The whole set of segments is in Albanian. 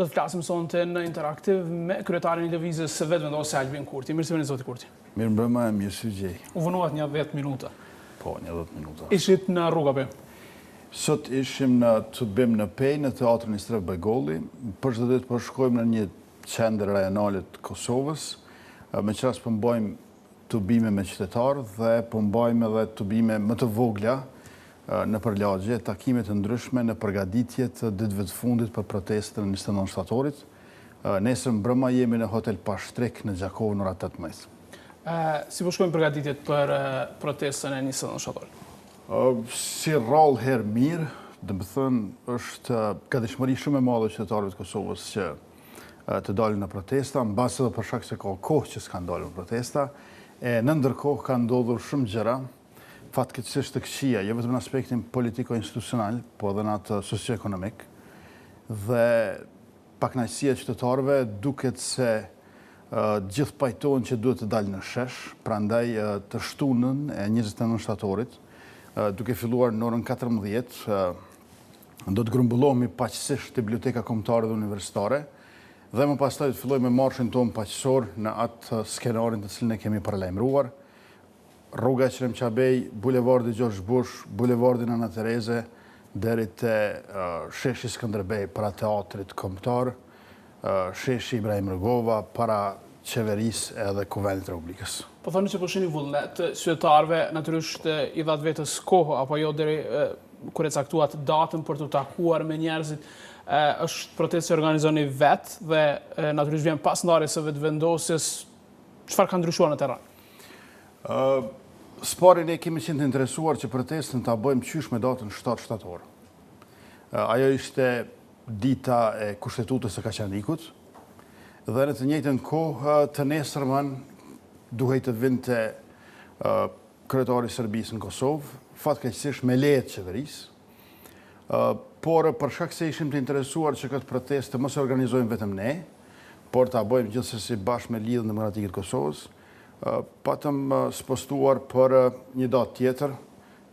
Do të flasim sonte në Interaktiv me kryetarin e lëvizjes së vetëvendosur Albin Kurti. Mirë se vini zoti Kurti. Mirë mbrëma, mirë se gjej. U vonuat një 10 minuta. Po, një 10 minuta. Ishit në rruga për? Sot ishim në të bim në Pej, në teatrin i Stref Begolli. Për çdo ditë përshkojmë në një qendër rajonale të Kosovës. Me qas përmbajmë të bime me qytetarë dhe përmbajmë edhe të bime më të vogla në përlagje, takimet të ndryshme në përgatitje të ditëve të fundit për protestën në 29 shtatorit. Nesër mbrëma jemi në hotel Pashtrek në Gjakovë në oratë 18. Si po shkojnë përgatitjet për protestën e 29 shtatorit? Si rrallë herë mirë, dhe më thënë, është gatishmëri shumë e madhe qytetarëve të Kosovës që të dalin në protesta, mbas edhe për shkak se ka kohë që s'kan dalur në protesta, e në ndërkohë ka ndodhur shumë gjëra fatkeqësisht të këqija, jo vetëm në aspektin politiko-institucional, po edhe në atë socio-ekonomik, dhe pakënaqësia e qytetarëve duket se gjithë pajtohen që duhet të dalë në shesh, prandaj të shtunën e 29 shtatorit, duke filluar në orën 14, do të grumbullohemi paqësisht te biblioteka kombëtare dhe universitare, dhe më pastaj të fillojmë me marshin tonë paqësor në atë skenarin të cilin e kemi paralajmëruar. Rruga Qrem Qabej, bulevardi Gjosh Bush, bulevardi Ana Tereze, deri te sheshi Skënderbej para teatrit kombëtar, sheshi Ibrahim Rugova, para qeverisë edhe Kuvendit të Republikës. Po thoni që po shihni vullnet qytetarëve, natyrisht i dhat vetës kohë apo jo deri kur e caktuat datën për të takuar me njerëzit. Është protestë që organizoni vetë dhe natyrisht vjen pas ndarjes së vetëvendosjes. Çfarë ka ndryshuar në terren? Spari ne kemi qenë të interesuar që protestën ta bëjmë qysh me datën 7 shtator. Ajo ishte dita e kushtetutës së Kaçanikut dhe në të njëjtën kohë të nesërmen duhej të vinte kryetari i Serbisë në Kosovë, fatkeqësisht me leje të qeverisë. Por për shkak se ishim të interesuar që këtë protestë mos e organizojmë vetëm ne, por ta bëjmë gjithsesi bashkë me Lidhjen Demokratike të Kosovës, patëm spostuar për një datë tjetër,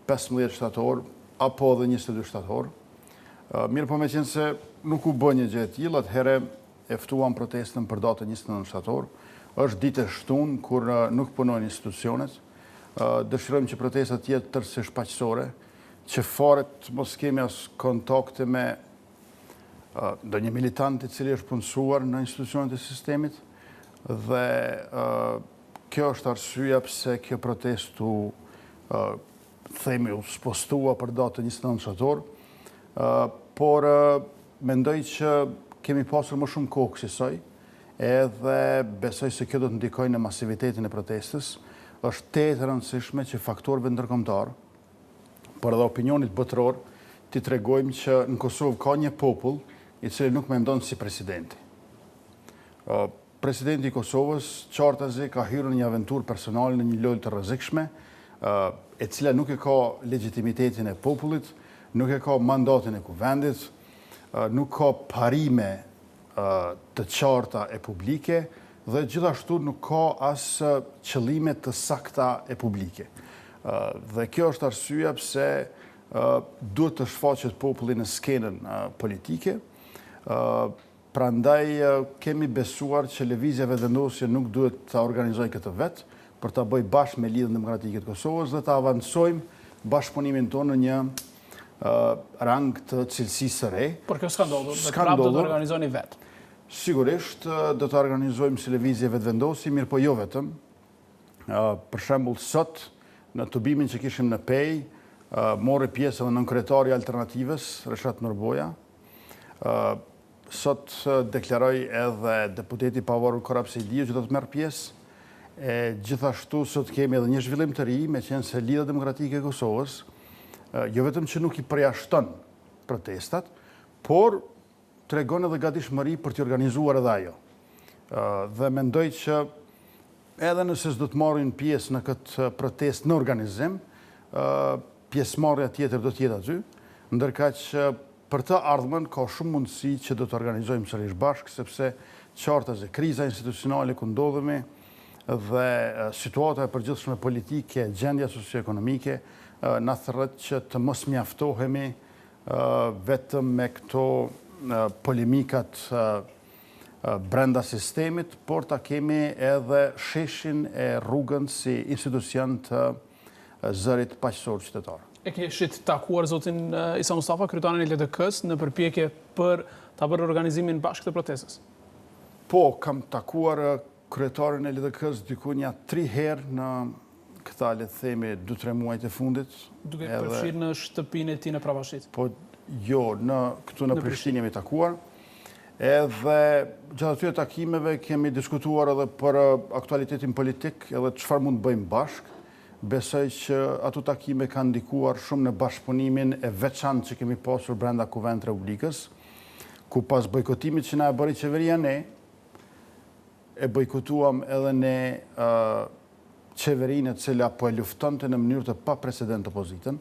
15 shtator, apo dhe 22 shtator. Mirë po me qenë se nuk u bë një gjë e tillë, atëherë e ftuam protestën për datën 29 shtator. Është ditë e shtunë kur nuk punojnë institucionet. Dëshirojmë që protesta të jetë tërësisht paqësore, që fare mos kemi as kontakte me ndonjë militant i cili është punësuar në institucionet e sistemit dhe kjo është arsyeja pse kjo protestu themi u spostua për datën 29 shtator, por mendoj që kemi pasur më shumë kohë kësaj, edhe besoj se kjo do të ndikojë në masivitetin e protestës. Është tetë e rëndësishme që faktorëve ndërkombëtar, por edhe opinionit botëror, t'i tregojmë që në Kosovë ka një popull i cili nuk mendon si presidenti. Presidenti i Kosovës, qartazi, ka hyrë në një aventurë personale në një lojë të rrezikshme, e cila nuk e ka legitimitetin e popullit, nuk e ka mandatin e kuvendit, nuk ka parime të qarta e publike dhe gjithashtu nuk ka as qëllime të sakta e publike. Dhe kjo është arsyeja pse duhet të shfaqet populli në skenën politike. Prandaj kemi besuar që lëvizja vetëvendosje nuk duhet ta organizojë këtë vetë, për ta bëjë bashkë me Lidhjen Demokratike të Kosovës dhe ta avancojmë bashkëpunimin tonë në një rang të cilësisë së re. Por kjo s'ka ndodhur, dhe prapë do të organizoni vetë. Sigurisht do të organizojmë si lëvizje vetëvendosje, mirë po jo vetëm. Për shembull sot në tubimin që kishim në Pej, mori pjesë edhe nënkryetari i Alternativës, Reshat Norboja. Sot deklaroi edhe deputeti pavarur Korap Sejdiu që do të merr pjesë. Gjithashtu sot kemi edhe një zhvillim të ri, me qenë se Lidhja Demokratike e Kosovës jo vetëm që nuk i përjashton protestat, por tregon edhe gatishmëri për t'i organizuar edhe ajo. Dhe mendoj që edhe nëse s'do të marrin pjesë në këtë protestë në organizim, pjesëmarrja tjetër do të jetë aty, ndërkaq që për të ardhmen ka shumë mundësi që do të organizojmë sërish bashkë, sepse qartazi kriza institucionale ku ndodhemi dhe situata e përgjithshme politike, gjendja socio-ekonomike na thërret që të mos mjaftohemi vetëm me këto polemikat brenda sistemit, por ta kemi edhe sheshin e rrugën si institucion të zërit paqësor qytetar. E kishit takuar zotin Isa Mustafa, kryetarin e LDK-s, në përpjekje për ta bërë organizimin bashkë të protestës? Po, kam takuar kryetarin e LDK-s dikunja 3 herë në këta, le të themi, 2-3 muajt e fundit. Duke përfshirë në shtëpinë e tij në Pravashit? Po, jo, këtu në Prishtinë jemi takuar. Edhe gjatë atyre takimeve kemi diskutuar edhe për aktualitetin politik, edhe çfarë mund të bëjmë bashkë. Besoj që ato takime kanë ndikuar shumë në bashkëpunimin e veçantë që kemi pasur brenda Kuvendit të Republikës, ku pas bojkotimit që na e bëri qeveria ne, e bojkotuam edhe ne qeverinë e cila po e luftonte në mënyrë të paprecedent opozitën,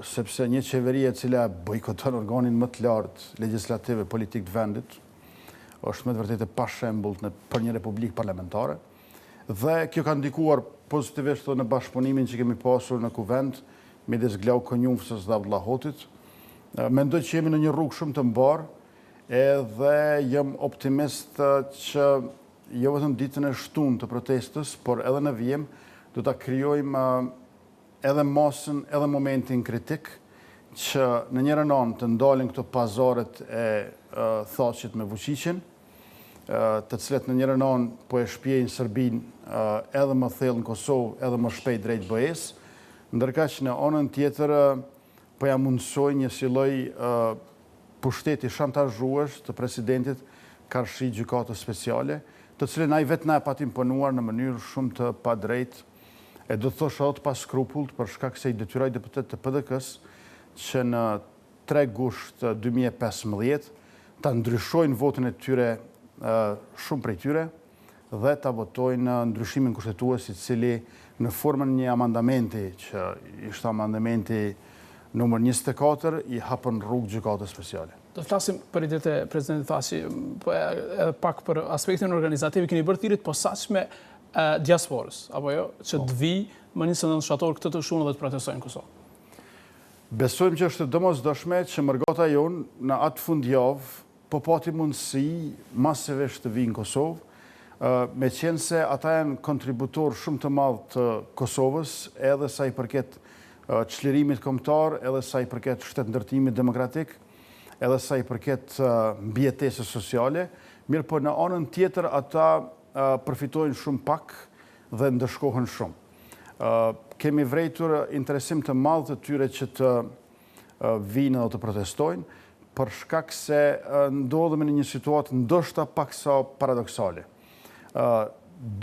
sepse një qeveri e cila bojkoton organin më të lartë legislative politik të vendit, është me të vërtetë pa shembull për një republikë parlamentare, dhe kjo ka ndikuar pozitivisht në bashkëpunimin që kemi pasur në Kuvend midis Glau Konjumfës dhe Abdullah Hotit. Mendoj që jemi në një rrugë shumë të mbarë, edhe jam optimist që jo vetëm ditën e shtunë të protestës, por edhe në vijem do ta krijojmë edhe masën, edhe momentin kritik, që në njëra anë të ndalin këto pazaret e thaqit me Vučićin, të cilet në njëra anë po e shpjejnë Serbinë edhe më thellë në Kosovë, edhe më shpejt drejt BE-s, ndërka që në anën tjetër po ja mundsoj një si lloj pushteti shantazhues të presidentit karshi gjykatës speciale, të cilën ai vetë na e pat imponuar në mënyrë shumë të padrejtë. E do të thosha edhe pa skrupullt, për shkak se i detyroi deputet të PDK-s që në 3 gusht 2015 ta ndryshojnë votën e tyre, shumë prej tyre, dhe ta votojnë ndryshimin kushtetues, i cili në formën një amandamenti, që ishte amandamenti numër 24, i hapën rrugë gjykatës speciale. Do të flasim për idetë e presidentit Thaçi, edhe pak për aspektin organizativ, keni bërë thirrje të posaçme diasporës, apo jo, që të vi më 29 shtator këtë të shunë dhe të protestojnë në Kosovë? Besojmë që është domosdoshme që mërgata jonë në atë fundjavë po pati mundësi masivisht të vi në Kosovë, me qenë se ata janë kontributor shumë të madh të Kosovës, edhe sa i përket çlirimit kombëtar, edhe sa i përket shtetëndërtimit demokratik, edhe sa i përket mbijetesës sociale, mirë po në anën tjetër ata përfitojnë shumë pak dhe ndëshkohen shumë. Kemi vrejtur interesim të madh të tyre që të vinë dhe të protestojnë, për shkak se ndodhemi në një situatë ndoshta paksa paradoksale.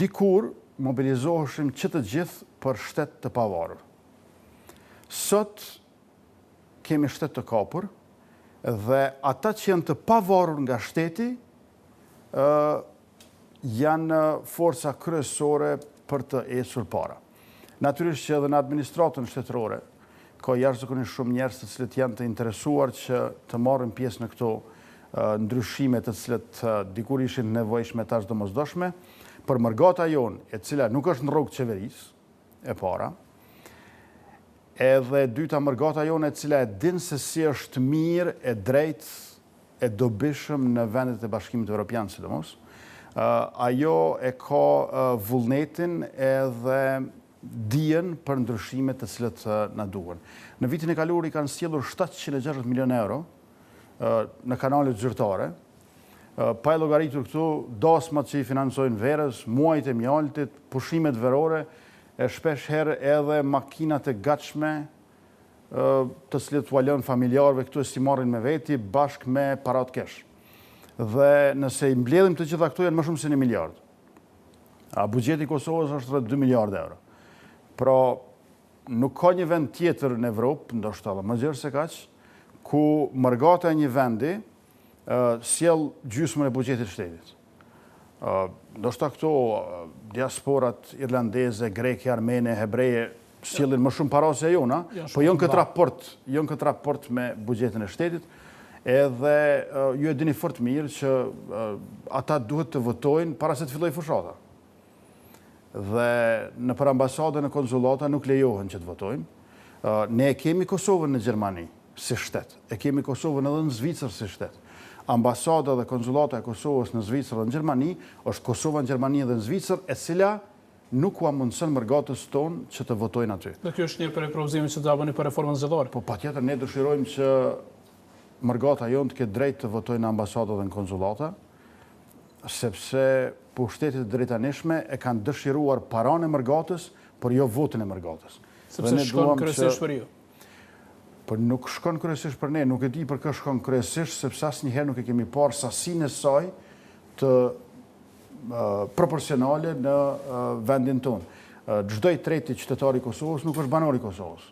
Dikur mobilizoheshim që të gjithë për shtet të pavarur. Sot kemi shtet të kapur, dhe ata që janë të pavarur nga shteti janë forca kryesore për të ecur para. Natyrisht që edhe në administratën shtetërore ka jashtëzakonisht shumë njerëz të cilët janë të interesuar që të marrin pjesë në këto ndryshime të cilët dikur ishin nevojshme tash domosdoshme, për mërgata jonë, e cila nuk është në rrugë qeverisë e para, edhe dyta mërgata jonë e cila e din se si është mirë, e drejtë, e dobishëm në vendet e Bashkimit Evropian, sidomos, ajo e ka vullnetin edhe dijen për ndryshimet të cilët na duhen. Në vitin e kaluar i kanë sjellur 760 milion euro në kanalet zyrtare, pa e llogaritur këtu dasmat që i financojnë verës, muajt e mjaltit, pushimet verore, e shpesh herë edhe makinat e gatshme të cilët u lënë familjarëve këtu e si marrin me veti bashkë me parat kesh. Dhe nëse i mbledhim të gjitha këto janë më shumë se 1 miliard. Buxheti i Kosovës është rreth 2 miliardë euro. Pra, nuk ka një vend tjetër në Evropë, ndoshta edhe më gjerë se kaq, ku mërgata e një vendi sjell gjysmën e buxhetit të shtetit. Ndoshta këto diasporat irlandeze, greke, armene, hebreje sjellin më shumë para se jona, po jo në këtë raport me buxhetin e shtetit, edhe ju e dini fort mirë që ata duhet të votojnë para se të fillojë fushata. Dhe në për ambasadën e konsulata nuk lejohen që të votojnë. Ne kemi Kosovën në Gjermani, si shtet. E kemi Kosovën edhe në Zvicër si shtet. Ambasada dhe konsulata e Kosovës në Zvicër dhe në Gjermani është Kosova në Gjermani dhe në Zvicër, e cila nuk ua mundësën mërgatës tonë që të votojnë aty. Dhe kjo është një për e provozimit që të bëni për reformën zgjedhore. Po patjetër ne dëshirojmë që mërgata jonë të ketë drejt të votojnë në ambasada dhe në konsulata, sepse pushtetit e drejtanishme e kanë dëshiruar paranë e mërgatës, por jo votën e mërgatës. Sepse shkon kryesisht për ju. Po nuk shkon kryesisht për ne, nuk e di për kë shkon kryesisht, sepse asnjëherë nuk e kemi parë sasinë e saj të proporcionale në vendin tonë. Çdo i treti qytetar i Kosovës nuk është banor i Kosovës.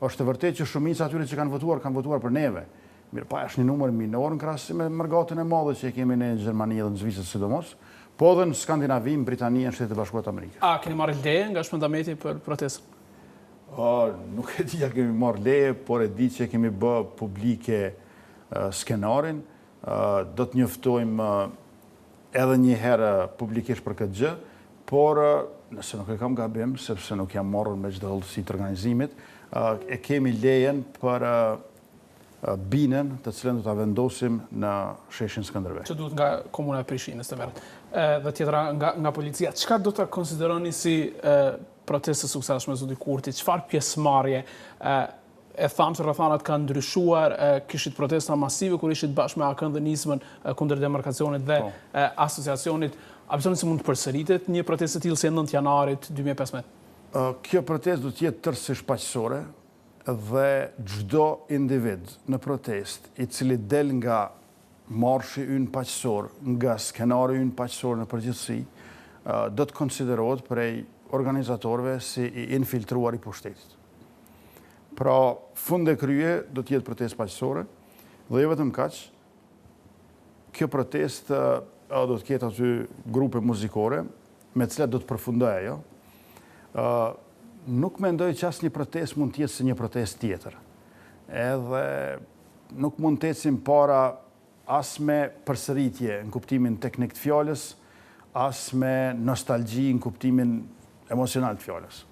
Është e vërtetë që shumica atyre që kanë votuar për neve. Mirë, pa është një numër minor në krahasim me mërgatën e madhe që e kemi ne në Gjermani dhe në Zvicër sidomos, po edhe në Skandinavi, në Britani e në Shtetet e Bashkuara të Amerikës. A keni marrë leje nga shpëndameti për protestën? Nuk e di ja kemi marrë leje, por e di që kemi bë publike skenarin. Do të njoftojmë edhe një herë publikisht për këtë gjë, por nëse nuk e kam gabim, sepse nuk jam marrur me çdo hollësi të organizimit, e kemi lejen për binën të cilën do ta vendosim në sheshin Skënderbej. Që duhet nga komuna e Prishinës të verët. Dhe tjetra nga policia. Çka do ta konsideroni si protestë suksesshme zoti Kurti? Çfarë pjesëmarrje e thamë se rrethanat kanë ndryshuar, kishit protesta masive kur ishit bashkë me AKN dhe nismën kundër demarkacionit dhe asociacionit. A besoni se mund të përsëritet një protestë e tillë si 9 janarit 2015? Kjo protestë do të jetë tërësisht paqësore dhe çdo individ në protest i cili del nga marshi ynë paqësor, nga skenari ynë paqësor në përgjithësi, do të konsiderohet prej organizatorëve si i infiltruar i pushtetit. Pra, fund e krye do të jetë protestë paqësore dhe jo vetëm kaq, kjo protestë do të ketë aty grupe muzikore me cilat do të përfundoj ajo. Nuk mendoj që asnjë protestë mund të jetë si një protestë tjetër. Edhe nuk mund të ecim para as me përsëritje në kuptimin teknik të fjalës, as me nostalgji në kuptimin emocional të fjalës.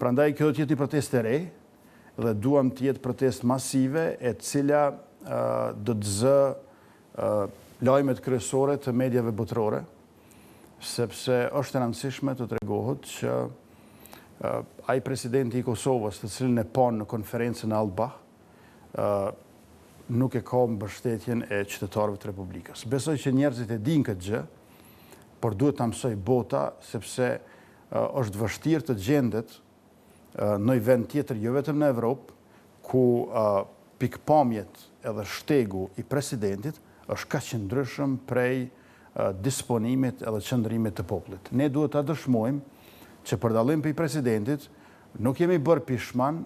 Prandaj kjo do të jetë një protestë e re dhe duam të jetë protestë masive e cila do të zë lajmet kryesore të mediave botërore, sepse është e rëndësishme të tregohet që ai presidenti i Kosovës, të cilin e pa në konferencën e Albah, nuk e ka mbështetjen e qytetarëve të Republikës. Besoj që njerëzit e dinë këtë gjë, por duhet ta mësoj bota, sepse është vështirë të gjendet në një vend tjetër, jo vetëm në Evropë, ku pikpamjet edhe shtegu i presidentit është kaq i ndryshëm prej disponimit edhe qëndrimit të popullit. Ne duhet ta dëshmojmë që për dallim për i presidentit, nuk jemi bërë pishman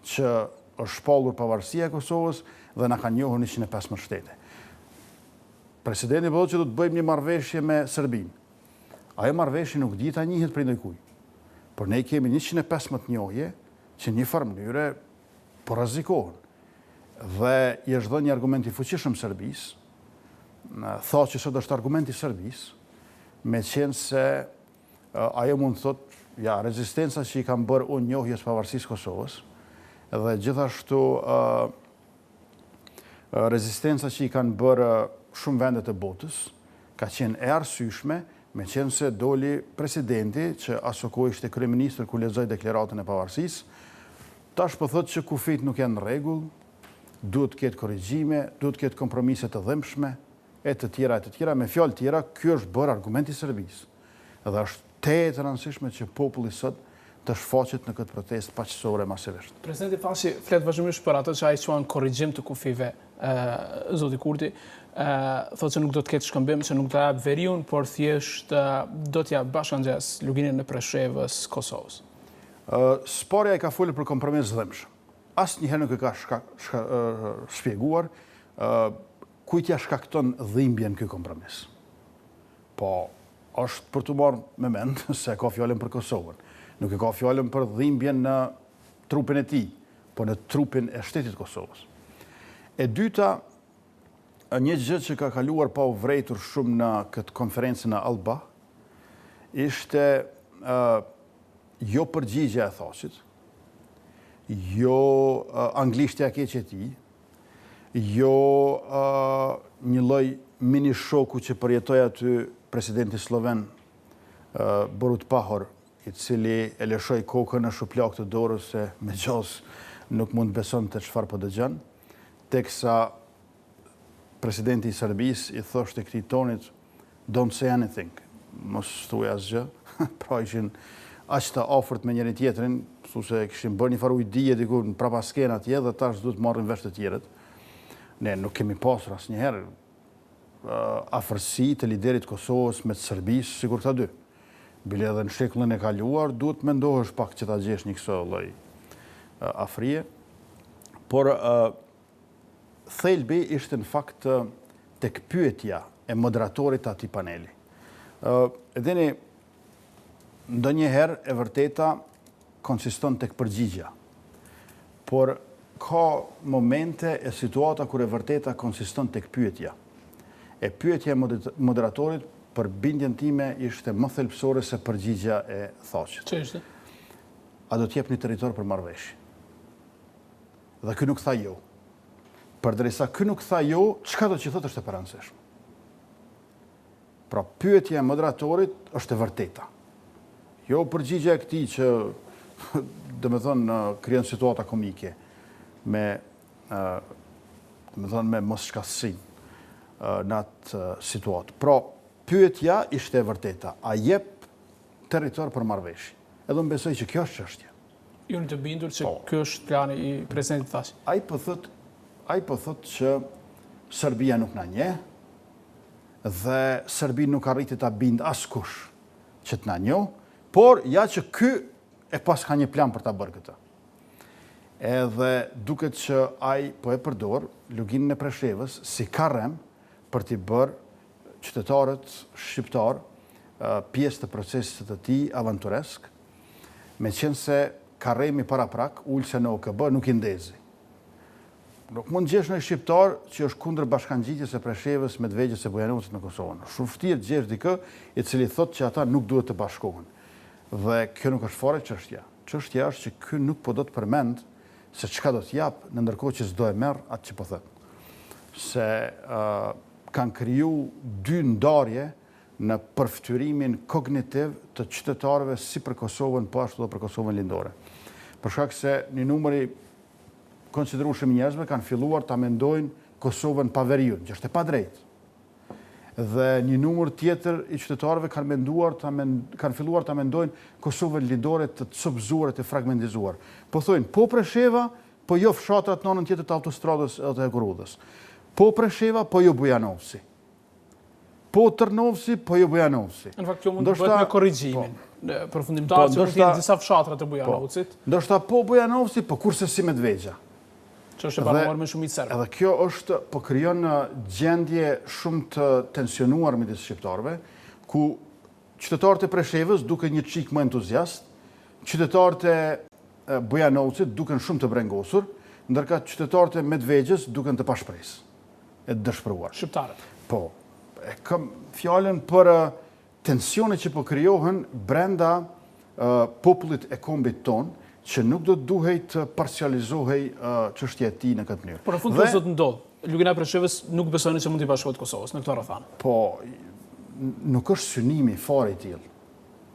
që është shpallur pavarësia e Kosovës dhe na kanë njohur 115 shtete. Presidenti po thotë që do të bëjmë një marrëveshje me Serbinë. Ajo marrëveshje nuk dihet ta njihet prej ndonjë. Por ne kemi 115 njohje që në një farë mënyre po rrezikohen. Dhe i është dhënë një argument i fuqishëm Serbisë. Thotë që sot është argumenti i Serbisë, meqense se ajo mund të thotë, ja, rezistenca që i kam bërë unë njohjes pavarësisë Kosovës, dhe gjithashtu rezistenca që i kanë bërë shumë vendet e botës, ka qenë e arsyeshme, meqense doli presidenti, që aso kohë ishte kryeministër kur lexoi deklaratën e pavarësisë, tash po thotë që kufit nuk janë në rregull, duhet të ketë korrigjime, duhet të ketë kompromise të dhimbshme, e të tjera, me fjalë tjera, ky është bërë argumenti i Serbisë. Dhe është të rëndësishme që populli sot të shfaqet në këtë protestë paqësore masivisht. Presidenti Pasi flet vazhdimisht për ato që ai quan korrigjim të kufive, zoti Kurti, thotë se nuk do të ketë shkëmbim, se nuk do të jap veriun, por thjesht do t'ja bashkangjes luginën e Preshevës Kosovës. Sporja i ka folur për kompromis dhimbshëm. Asnjëherë nuk e ka shpjeguar kujt ja shkakton dhimbjen ky kompromis. Po është për të marrë me mend se ka fjalën për Kosovën. Nuk e ka fjalën për dhimbjen në trupin e tij, por në trupin e shtetit Kosovës. E dyta, një gjë që ka kaluar pa u vrejtur shumë në këtë konferencën në Alba, ishte jo përgjigja e Thaqit, jo anglishtja keq e tij, jo një lloj mini shoku që përjetoi aty presidenti sloven Borut Pahor, i cili e lëshoi kokën në shuplak të dorës se me gjos nuk mund beson të çfarë po dëgjon, teksa presidenti i Serbisë i thoshte këtij tonit don't say anything, mos thuaj asgjë. Pra ishin aq të afërt me njëri tjetrin, se kishin bërë një farë ujëdije diku në prapa skenë atje dhe tash duhet marrin vesh të tjerët. Ne nuk kemi pasur asnjëherë afërsi të liderit Kosovës me të Serbisë sikur këta dy. Bile edhe në shekullin e kaluar duhet mendohesh pak që ta gjesh një këso lloj afrie. Por thelbi ishte në fakt tek pyetja e moderatorit atij paneli. Edheni, ndonjëherë e vërteta konsiston tek përgjigja, por ka momente e situata kur e vërteta konsiston tek pyetja. E pyetja e moderatorit për bindjen time ishte më thelbësore se përgjigja e thaqët. Që ishte? A do t'jep një territor për marrëveshje? Dhe ky nuk tha jo. Përderisa ky nuk tha jo, çka do të thotë është e paranceshme. Pra pyetja e moderatorit është e vërteta. Jo përgjigja e këtij që domethënë krijon situata komike me me mosshkatësi në atë situatë. Pra pyetja ishte e vërteta, a jep territor për marrëveshje? Edhe unë besoj që kjo është çështja. Ju në të bindur që kjo është plani i presidentit thash. Ai po thot që Serbia nuk na njeh dhe Serbia nuk arriti ta bind askush që të na njoh, por ja që ky e pas ka një plan për ta bërë këtë. Edhe duket që ai po e përdor luginën e Preshevës si karrem për t'i bërë qytetarët shqiptar pjesë të procesit të tij avanturesk, meqense karremi paraprak, ulse në OKB nuk i ndezi. Nuk mund gjesh një shqiptar që është kundër bashkangjitjes së Preshevës, Medvegjës e Bujanovcit në Kosovë. Shumë vështirë të gjesh dikë i cili thotë që ata nuk duhet të bashkohen. Dhe kjo nuk është fare çështja. Çështja është që ky nuk po do të përmend se çka do të jap, në ndërkohë që s'do e merr atë që po thot. Se kanë kriju dy ndarje në përftyrimin kognitiv të qytetarëve si për Kosovën, po ashtu edhe për Kosovën lindore. Për shkak se një numër i konsiderueshëm njerëzve kanë filluar ta mendojnë Kosovën pa veriun, që është e padrejtë. Dhe një numër tjetër i qytetarëve kanë filluar ta mendojnë Kosovën lindore të copëzuar e të fragmentizuar. Po thojnë, po Presheva, po jo fshatrat në anën tjetër të autostradës edhe të Korrudhës. Po Presheva, po jo Bujanovci. Po Tërnovci, po jo Bujanovci. Në fakt, kjo mund të bëhet me korrigjimin. Përfundimtar që mund të jenë disa fshatra të Bujanovcit. Ndoshta po Bujanovci, po kurse si Medvegja. Që është e banuar me shumicë serbe. Edhe kjo është, po krijon gjendje shumë të tensionuar midis shqiptarëve, ku qytetarët e Preshevës duken një çik më entuziast, qytetarët e Bujanovcit duken shumë të brengosur, ndërka qytetarët e Medvegjës duken të pashpresë, e dëshpëruar. Shqiptarët. Po, e kam fjalën për tensionet që po krijohen brenda popullit e kombit ton, që nuk do të duhej të parcializohej çështja e tij në këtë mënyrë. Por në fund kjo do të ndodh. Lugina e Preshevës nuk besoni se mund t'i bashkohet Kosovës në këtë rrethana. Po, nuk është synimi fare i tillë.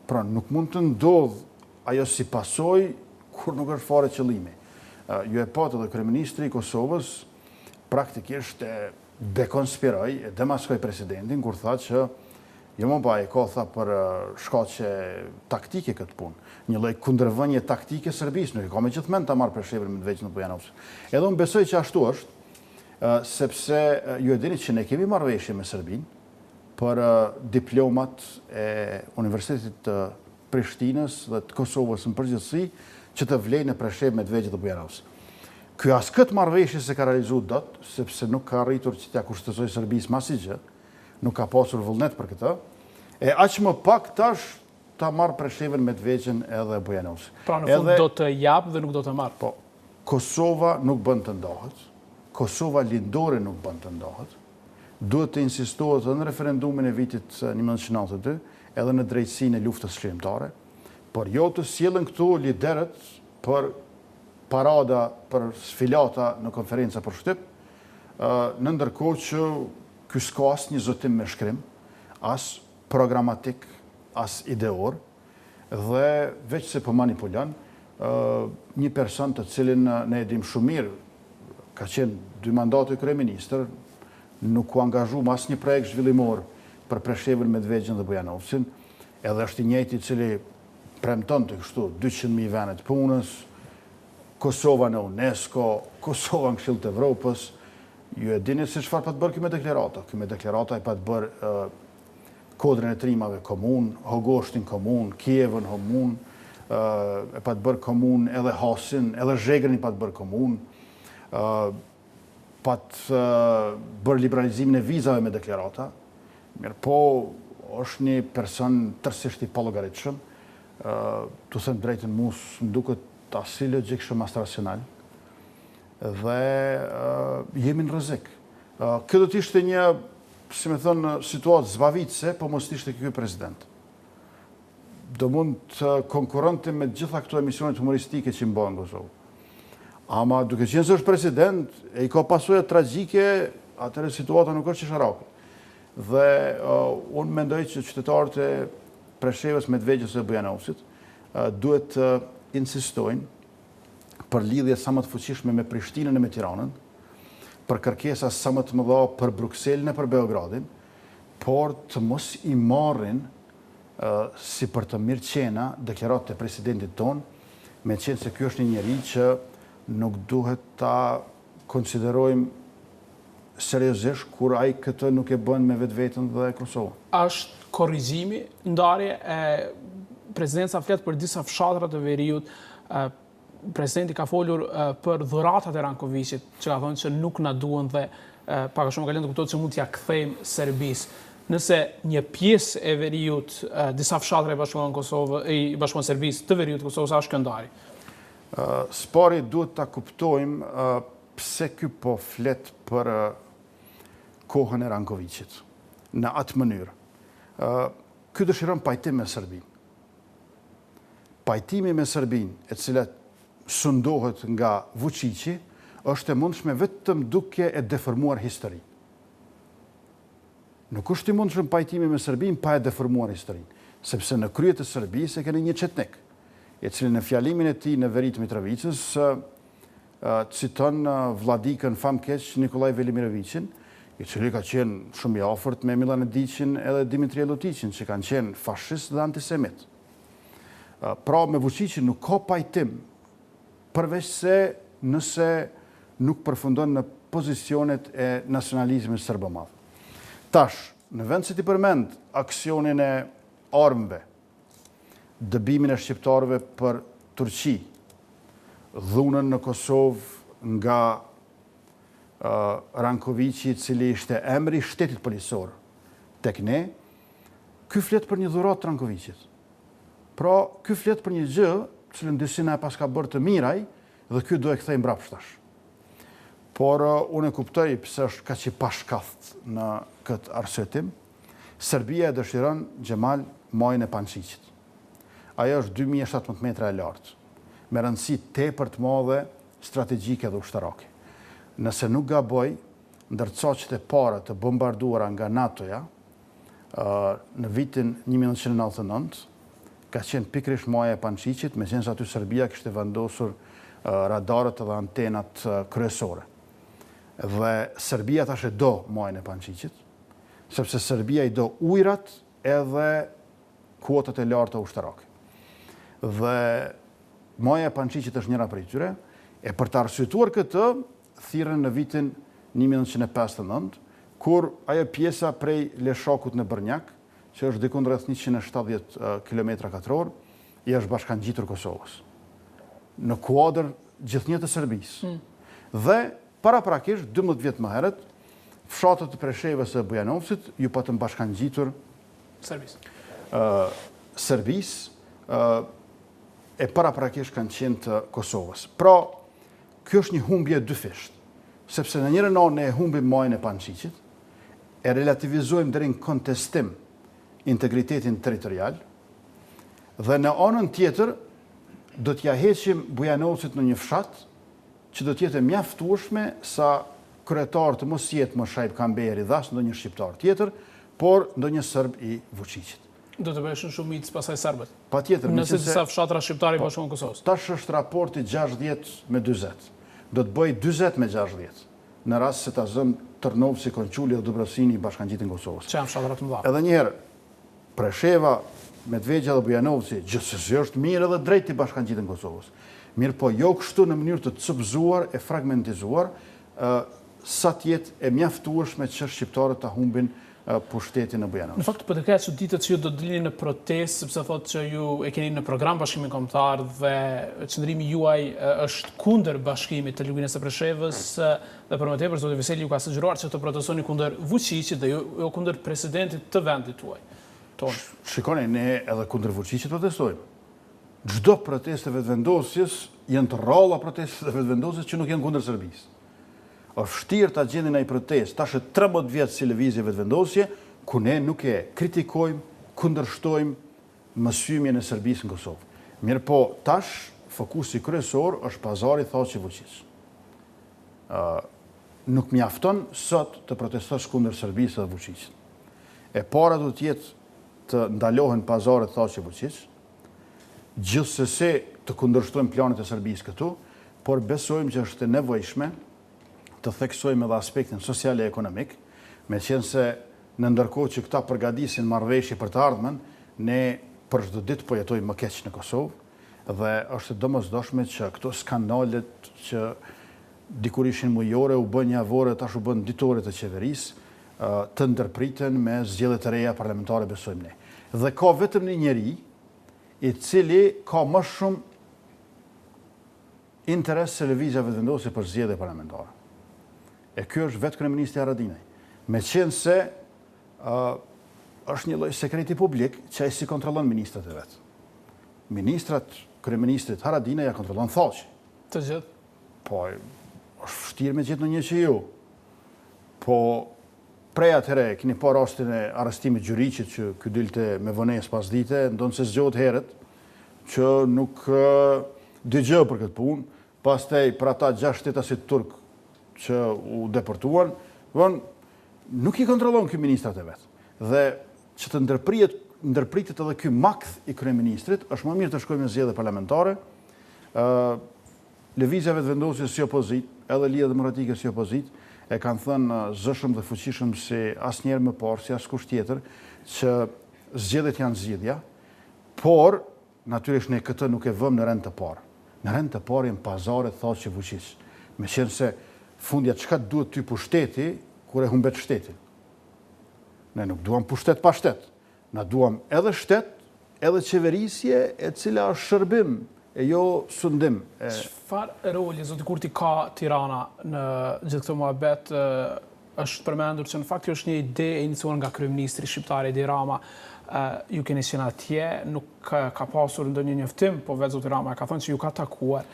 Pra nuk mund të ndodh ajo si pasojë kur nuk është fare qëllimi. Ju e patë edhe kryeministri i Kosovës praktikisht e dekonspiroi, e demaskoi presidentin kur tha që jo më pa e ka tha për shkaqe taktike këtë punë. Një lloj kundërvënie taktike Serbisë, nuk e ka me gjithë mend ta marrë Preshevën me veç në Bujanovci. Edhe unë besoj që ashtu është, sepse ju e dini që ne kemi marrëveshje me Serbinë për diplomat e Universitetit të Prishtinës dhe të Kosovës në përgjithësi që të vlejnë në Preshevë, Medvegjë dhe Bujanovci. Ky as këtë marrëveshje se ka realizuar dot, sepse nuk ka arritur që t'ia kushtozojë Serbisë asgjë, nuk ka pasur vullnet për këtë. E aq më pak tash ta marr Preshevën, Medvegjën edhe Bujanovci. Pra në fund do të jap dhe nuk do të marr. Po, Kosova nuk bën të ndahet. Kosova lindore nuk bën të ndahet. Duhet të insistohet edhe në referendumin e vitit 1992, edhe në drejtësinë e luftës shkrimtare, por jo të sjellën këtu liderët për parada për sfilata në konferenca për shtyp, në ndërkohë që ky s'ka as një zotim me shkrim, as programatik, as ideor, dhe veç se po manipulon, një person të cilin ne e dim shumë mirë, ka qenë 2 mandate kryeministër, nuk u angazhu mas një projekt zhvillimor për Preshevën, Medvegjën dhe Bujanovcin, edhe është i njëjti i cili premton të kështu 200.000 venet punës, Kosova në UNESCO, Kosova në Këshill të Evropës. Ju e dini se çfarë pa të bërë kjo me deklarata. Kjo me deklarata e pa të bërë kodrën e trimave komun, Hogoshtin komun, Kievën komun, e pa të bërë komun edhe Hasin, edhe Zhegrën i pa të bërë komun, pa të bërë liberalizimin e vizave me deklarata. Mirë po, është një person tërësisht i pallogaritshëm, të them drejtën mus më duket as i logjikshëm as racional, dhe jemi në rrezik. Kjo do të ishte një, si me thënë, situatë zbavitëse, po mos ishte ky president. Do mund të konkurronte me gjitha këto emisionet humoristike që bëhen në Kosovë. Ama duke qenë se është president, e i ka pasojë tragjike, atëherë situata nuk është çesharake. Dhe unë mendoj që qytetarët e Preshevës, Medvegjës dhe Bujanovcit duhet të insistojnë për lidhje sa më të fuqishme me Prishtinën e me Tiranën, për kërkesa sa më të mëdha për Brukselën e për Beogradin, por të mos i marrin si për të mirë qena deklaratat e presidentit ton, me qenë se ky është një njeri që nuk duhet ta konsiderojmë seriozisht kur ai këtë nuk e bën me vetveten dhe Kosovën. Është korrigjimi ndarje e presidenca flet për disa fshatra të veriut. Presidenti ka folur për dhuratat e Rankovicit, që ka thonë që nuk na duhen dhe pak a shumë ka lënë të kuptohet se mund t'ja kthejmë Serbisë. Nëse një pjesë e veriut, disa fshatra i bashkuan Serbisë të veriut të Kosovës, është kjo ndarje? Spari duhet ta kuptojmë pse ky po flet për kohën e Rankovicit në atë mënyrë. Ky dëshiron pajtim me Serbinë. Pajtimi me Serbinë, e cila sundohet nga Vučići, është e mundshme vetëm duke e deformuar historinë. Nuk është i mundshëm pajtimi me Serbinë pa e deformuar historinë, sepse në krye të Serbisë e keni një çetnik, i cili në fjalimin e tij në veri të Mitrovicës citon vlladikën famkeq Nikolaj Velimirovićin, i cili ka qenë shumë i afërt me Milan Ediqin edhe Dimitri Luticin, që kanë qenë fashist dhe antisemit. Pra me Vučićin nuk ka pajtim, përveç se nëse nuk përfundon në pozicionet e nacionalizmit serbëmadh. Tash, në vend se ti përmend aksionin e armëve, dëbimin e shqiptarëve për Turqi, dhunën në Kosovë nga Rankovići, cili ishte emri i shtetit policor tek ne, ky flet për një dhuratë Rankovicit. Pra, ky flet për një gjë, cilën disina e pas ka bërë të miraj, dhe ky do e kthej mbrapshtash. Por unë e kuptoj pse është kaq i pashkath në këtë arsyetim. Serbia e dëshiron Xhemal majën e Pančićit. Ajo është 2017 metra e lartë, me rëndësi tepër të madhe strategjike dhe ushtarake. Nëse nuk gaboj, ndërcoqet e para të bombarduara nga NATO-ja në vitin 1999, ka qenë pikërisht maja e Pančićit, me qenë se aty Serbia kishte vendosur radarët dhe antenat kryesore. Dhe Serbia tash e do majën e Pančićit, sepse Serbia i do ujrat edhe kuotat e larta ushtarake. Dhe maja e Pančićit është njëra prej tyre, e për të arsyetuar këtë, thirrën në vitin 1959, kur ajo pjesa prej Leshakut në Brnjak, që është diku rreth 170 km2, i është bashkangjitur Kosovës. Në kuadër gjithnjë të Serbisë. Dhe paraprakisht 12 vjet më herët, fshatët të Preshevës e Bujanovcit ju patën bashkangjitur Serbisë e paraprakisht kanë qenë të Kosovës. Pra, kjo është një humbje dyfisht, sepse në njërin anë e humbim majën e Pančićit, e relativizojmë deri në kontestim integritetin territorial, dhe në anën tjetër do t'ja heqim Bujanovcit në një fshat që do t'jetë e mjaftueshme sa kryetar të mos jetë më Shajb Kamberi dhash ndonjë shqiptar tjetër, por ndonjë serb i Vučićit. Do të bëheshin shumicë pasaj serbët. Patjetër, nëse disa fshatra shqiptari i Bashkimit të Kosovës. Tash është raporti 60-40. Do të bëj 40-60 në rast se ta zëm Tërnovci, Konçuli dhe Dubrovsini i Bashkangjitin e Kosovës. Që janë fshatra të mëdha. Edhe një herë, Presheva, Medvegja dhe Bujanovci, gjithsesi është mirë edhe drejt i Bashkangjitin e Kosovës. Mirë po jo kështu në mënyrë të copëzuar e fragmentizuar, sa tjetë e mjaftueshme që shqiptarët ta humbin pushtetin në Bujanovci. Në fakt, për të këtë çuditët që ju do të dilni në protestë, sepse thotë që ju e keni në program Bashkimin Kombëtar dhe qëndrimi juaj është kundër bashkimit të luginës së Preshevës dhe për më tepër zoti Veseli ju ka sugjeruar që të protestoni kundër Vučićit dhe jo kundër presidentit të vendit tuaj. Shikoni, ne edhe kundër Vučićit protestojmë. Çdo protestë vetëvendosjes janë të rralla protestë vetëvendosjes që nuk janë kundër Serbisë. Është vështirë ta gjeni ndaj protestë, tash 13 vjet si lëvizje vetëvendosje, ku ne nuk e kritikojmë, kundërshtojmë mësymjen e Serbisë në Kosovë. Mirë po, tash fokusi kryesor është pazari thotë Vučić. Nuk mjafton sot të protestosh kundër Serbisë dhe Vučićit. E para do të jetë të ndalohen pazaret thotë Vučić, gjithsesi të kundërshtojmë planet e Serbisë këtu, por besojmë që është e nevojshme të theksojmë edhe aspektin social e ekonomik, me qenë se në ndërkohë që këta përgatisin marrëveshje për të ardhmen, ne për çdo ditë po jetojmë më keq në Kosovë dhe është domosdoshme që këto skandalet që dikur ishin mujore u bën javore, tash u bën ditore të qeverisë, të ndërpriten me zgjedhje të reja parlamentare, besojmë ne. Dhe ka vetëm një njeri i cili ka më shumë interes se lëvizja vetëvendosje për zgjedhje parlamentare. E ky është vetë kryeministri Haradinaj. Me qenë se është një lloj sekreti publik që ai si kontrollon ministrat e vet. Ministrat, kryeministrit Haradinaj ja kontrollon Thaçi. Të gjithë. Po, është vështirë me gjithë në një që ju. Po, prej atëre, keni pa rastin e arrestimit Gjuriqit që ky dilte me vonesë pas dite, ndonë se zgjohet herët, që nuk dëgjoj për këtë punë, pastaj për ata 6 shtetasit turk që u deportuan, nuk i kontrollon ky ministrat e vet. Dhe që të ndërpritet edhe ky makth i kryeministrit, është më mirë të shkojmë në zgjedhje parlamentare. Lëvizja vetëvendosje si opozit, edhe Lidhja Demokratike si opozit, e kanë thënë zëshëm dhe fuqishëm si asnjëherë më parë, si askush tjetër, që zgjedhjet janë zgjidhja, por natyrisht ne këtë nuk e vëmë në rend të parë. Në rend të parë janë pazaret thotë Vučić. Me qenë se fundja çka duhet ty pushteti kur e humbet shtetin. Ne nuk duam pushtet pa shtet. Na duam edhe shtet, edhe qeverisje e cila është shërbim e jo sundim. Çfarë roli zoti Kurti ka Tirana në gjithë këtë muhabet? Është përmendur që në fakt kjo është një ide e iniciuar nga kryeministri shqiptar Edi Rama. Ju keni qenë atje, nuk ka pasur ndonjë njoftim, po vetë zoti Rama ka thënë që ju ka takuar.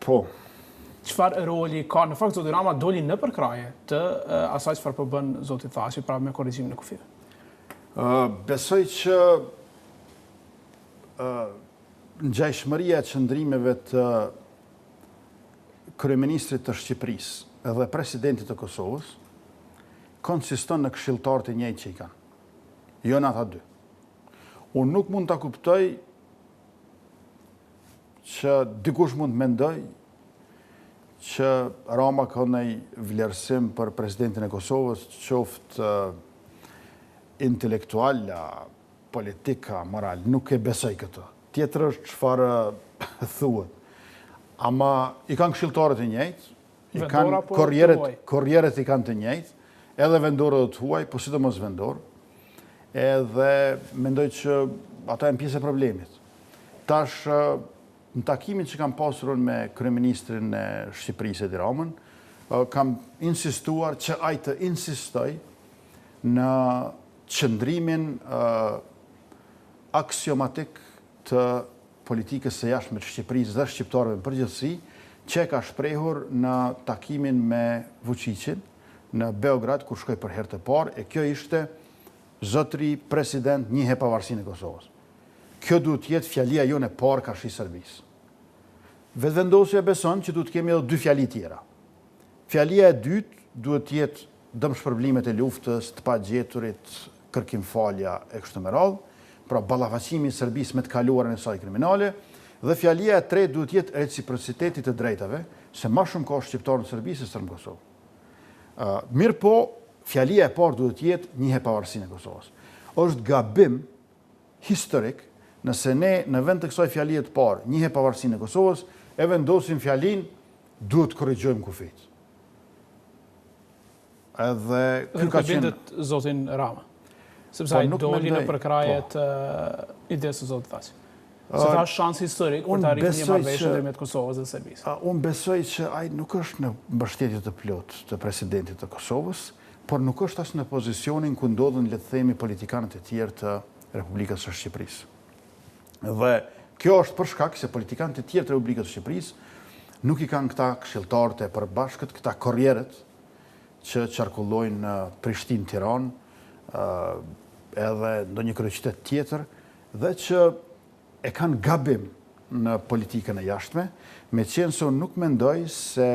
Po. Çfarë roli ka? Në fakt zoti Rama doli në përkraje të asaj çfarë po bën zoti Thaçi pra me korrigjimin e kufive. Besoj që ngjajshmëria e qëndrimeve të kryeministrit të Shqipërisë edhe presidentit të Kosovës konsiston në këshilltarët e njëjtë që i kanë. Jo në ata dy. Unë nuk mund ta kuptoj që dikush mund mendoj që Rama ka ndonjë vlerësim për presidentin e Kosovës, qoftë intelektual, politika, moral. Nuk e besoj këtë. Tjetër është çfarë thuhet. Ama i kanë këshilltarët e njëjtë, i kanë korrierët i kanë të njëjtë, edhe vendorët të huaj, po sidomos vendor. Edhe mendoj që ata janë pjesë e problemit. Tash në takimin që kam pasur me kryeministrin e Shqipërisë Edi Ramën, kam insistuar që ai të insistoj në qëndrimin aksiomatik të politikës së jashtme të Shqipërisë dhe shqiptarëve në përgjithësi, që ka shprehur në takimin me Vučićin në Beograd, kur shkoi për herë të parë, e kjo ishte zotëri president njihe pavarësinë e Kosovës. kjo duhet jetë fjalia jone parë karshi Serbisë. Vetëvendosja beson që duhet kemi edhe 2 fjali tjera. Fjalia e dytë duhet jetë dëmshpërblimet e luftës, të pagjeturit, kërkim falja e kështu me radhë, pra ballafaqimi i Serbisë me të kaluarën e saj kriminale, dhe fjalia e tretë duhet jetë reciprociteti të drejtave, se më shumë ka shqiptarë në Serbi se në Kosovë. Mirë po, fjalia e parë duhet jetë njihe pavarësinë e Kosovës. Është gabim historik nëse ne në vend të kësaj fjalie të parë, njihe pavarësinë e Kosovës, e vendosim fjalin duhet të korrigjojmë kufit. Edhe ky ka qenë zotin Rama. Sepse ai doli në përkrajet idesë së zotit Thasi. Se ka shans historik për të arritur një marrëveshje ndërmjet Kosovës dhe Serbisë. Unë besoj që ai nuk është në mbështetje të plotë të presidentit të Kosovës, por nuk është as në pozicionin ku ndodhen, le të themi, politikanët e tjerë të Republikës së Shqipërisë. Dhe kjo është për shkak se politikanët e tjerë të Republikës së Shqipërisë nuk i kanë këta këshilltarët e përbashkët, këta korrierët që qarkullojnë në Prishtinë, Tiranë, edhe ndonjë kryeqytet tjetër, dhe që e kanë gabim në politikën e jashtme, me qenë se unë nuk mendoj se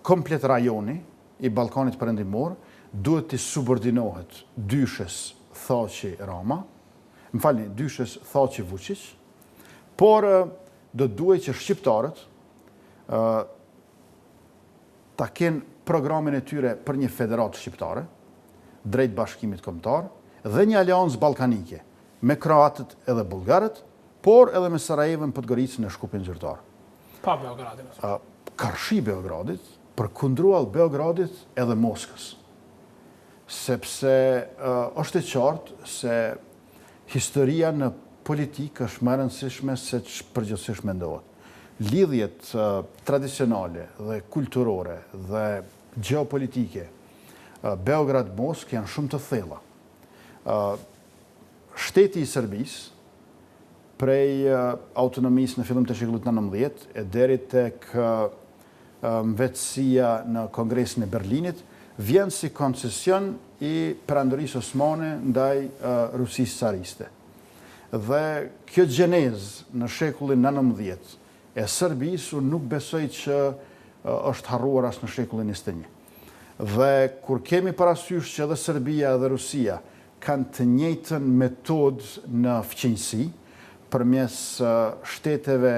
komplet rajoni i Ballkanit Perëndimor duhet të subordinohet dyshës Thaçi Rama, dyshës Thaçi Vučić, por do duhet që shqiptarët ta kenë programin e tyre për një federatë shqiptare, drejt bashkimit kombëtar, dhe një aleancë ballkanike, me kroatët edhe bullgarët, por edhe me Sarajevën, Podgoricën e Shkupin zyrtar. Pa Beogradin. Karshi Beogradit, përkundruar Beogradit edhe Moskës. Sepse është e qartë se historia në politikë është më e rëndësishme se që përgjithsisht mendohet. Lidhjet tradicionale dhe kulturore dhe geopolitike Beograd-Moskë janë shumë të thella. Shteti i Serbisë, prej autonomisë në fillim të shekullit 19 e deri tek mbetësia në Kongresin e Berlinit, vjen si koncesion i perandorisë osmane ndaj Rusisë cariste. Dhe kjo gjenezë në shekullin 19 e Serbisë unë nuk besoj që është harruar as në shekullin 21. Dhe kur kemi parasysh që edhe Serbia dhe Rusia kanë të njëjtën metodë në fqinjësi përmes shteteve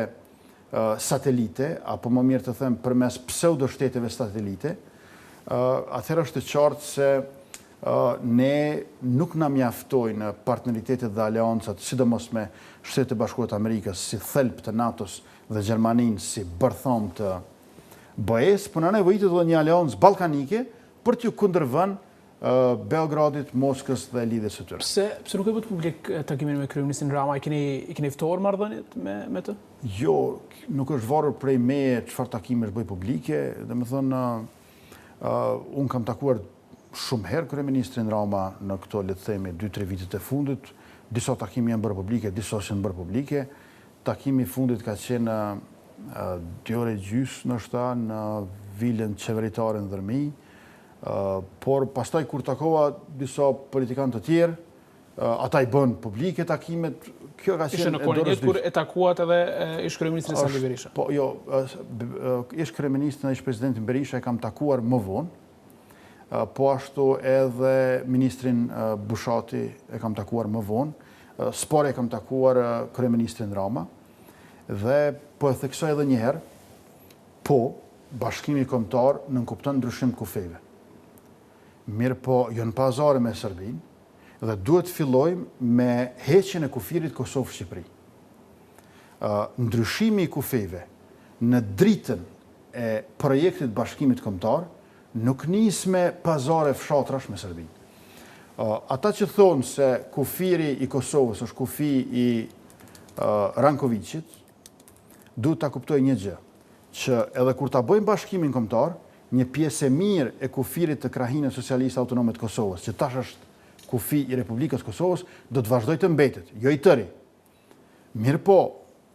satelite, apo më mirë të them përmes pseudo shteteve satelite, atëherë është të qartë se ne nuk na mjaftojnë partneritetet dhe aleancat, sidomos me Shtetet e Bashkuara të Amerikës, si thelb të NATO-s dhe Gjermaninë si bërthom të BE-s, por na nevojitet edhe një aleancë ballkanike për t'ju kundërvënë Beogradit, Moskës dhe lidhjes së tyre. Pse nuk e bëhet publik takimin me kryeministin Rama? I keni ftuar marrëdhëniet me të? Jo, nuk është varur prej meje çfarë takimesh bëj publike, domethënë unë kam takuar shumë herë kryeministrin Rama në këto, le të themi, 2-3 vitet e fundit. Disa takime janë bërë publike, disa janë bërë publike. Takimi i fundit ka qenë 2 orë e gjysmë ndoshta në vilën qeveritare në Dërmi. Por pastaj kur takova disa politikanë të tjerë, ata i bën publike takimet. Kjo ka qenë ishte në kohën kur e takuat edhe ish kryeministrin Sali Berisha. Po jo, ish kryeministrin dhe ish presidentin Berisha e kam takuar më vonë. Po ashtu edhe ministrin Bushati e kam takuar më vonë. Spore e kam takuar kryeministrin Rama. Dhe po e theksoj edhe një herë, po bashkimi kombëtar nënkupton ndryshim kufeve. Mirë po, jo në pazare me Serbinë, dhe duhet fillojmë me heqjen e kufirit Kosovë-Shqipëri. Ndryshimi i kufeve në dritën e projektit bashkimit kombëtar nuk nis me pazare fshatrash me Serbinë. Ata që thonë se kufiri i Kosovës është kufi i Rankovicit, duhet ta kuptoj një gjë, që edhe kur ta bëjmë bashkimin kombëtar, një pjesë e mirë e kufirit të Krahinës Socialiste Autonome të Kosovës, që tash është kufi i Republikës Kosovës, do të vazhdoj të mbetet, jo i tëri. Mirë po,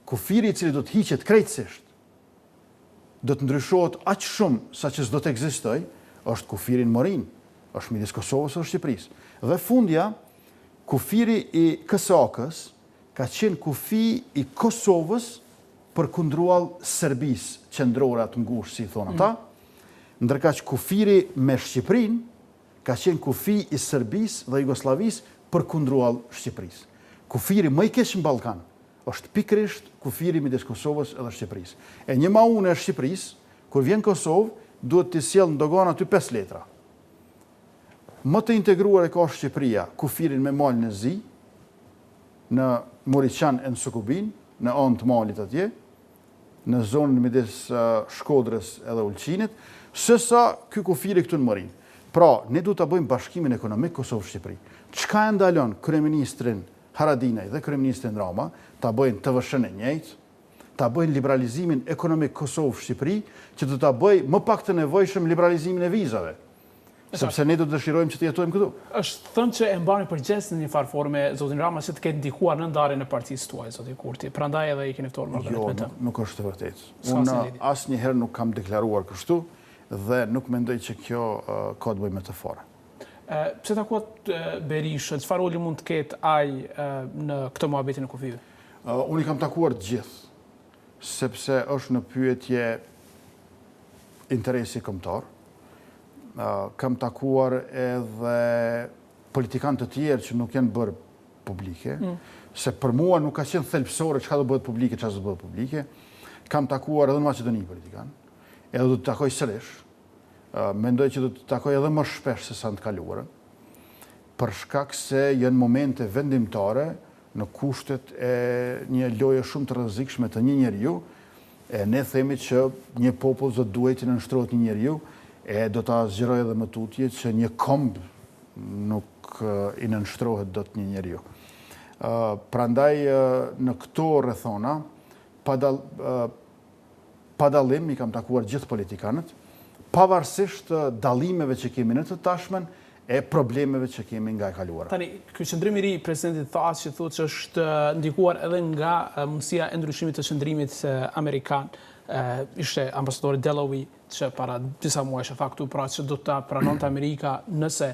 kufiri i cili do të hiqet krejtësisht, do të ndryshohet aq shumë sa që s'do të ekzistoj, është kufiri në Morin, është midis Kosovës dhe Shqipërisë. Dhe fundja, kufiri i KSOK-s ka qenë kufi i Kosovës për kundrual Serbisë qendrore atë ngushtë, si thonë ata, ndërka që kufiri me Shqipërinë ka qenë kufi i Serbisë dhe Jugoslavisë për kundrual Shqipërisë. Kufiri më i keq në Ballkan është pikërisht kufiri midis Kosovës edhe Shqipërisë. E një ma unë e Shqipërisë, kur vjen Kosovë, duhet të sjellë në dogan aty 5 letra. Më të integruar e ka Shqipëria, kufirin me malin e zi, në Moriçan e në Sukubin, në anë të malit atje, në zonën midis Shkodrës edhe Ulqinit, sësa ky kufiri këtu në Morin. Pra, ne du të bëjmë bashkimin ekonomik Kosovë-Shqipëri. Çka e ndalon kryeministrin Haradinaj dhe kryeministrin Rama ta bëjnë TVSH-n e njëjtë, ta bëjnë liberalizimin ekonomik Kosovë-Shqipëri, që do ta bëjë më pak të nevojshëm liberalizimin e vizave. Sepse ne do të dëshirojmë që të jetojmë këtu. Është thënë që e mbani përgjegjës në një farë forme zotin Rama që të ketë ndikuar në ndarjen e partisë tuaj, zoti Kurti. Prandaj edhe i keni ftuar më Jo, nuk është e vërtetë. Unë asnjëherë nuk kam deklaruar kështu dhe nuk mendoj që kjo ka të bëjë me të fare. Pse takuat Berishën, çfarë roli mund të ketë ai në këtë mohabetin e kufive? Unë i kam takuar të gjithë, sepse është në pyetje interesi kombëtar. Kam takuar edhe politikanë të tjerë që nuk janë bërë publike, se për mua nuk ka qenë thelbësore çka do bëhet publike, çka do bëhet publike. Kam takuar edhe në Maqedoni politikanë, edhe do të takoj sërish. Mendoj që do të takoj edhe më shpesh se sa në të kaluarën, për shkak se janë momente vendimtare në kushtet e një loje shumë të rrezikshme të një njeriu, e ne themi që një popull do duhet të nënshtrohet një njeriu, e do ta zgjeroj edhe më tutje që një komb nuk i nënshtrohet dot një njeriu. Prandaj në këto rrethona pa dallim i kam takuar gjithë politikanët, pavarësisht dallimeve që kemi në të tashmen e problemeve që kemi nga e kaluara. Tani, ky qëndrim i ri i presidentit Thas që thotë që është ndikuar edhe nga mundësia e ndryshimit të qëndrimit amerikan. Ishte ambasadori Delawi që para disa muajsh e tha këtu pra që do ta pranonte Amerika nëse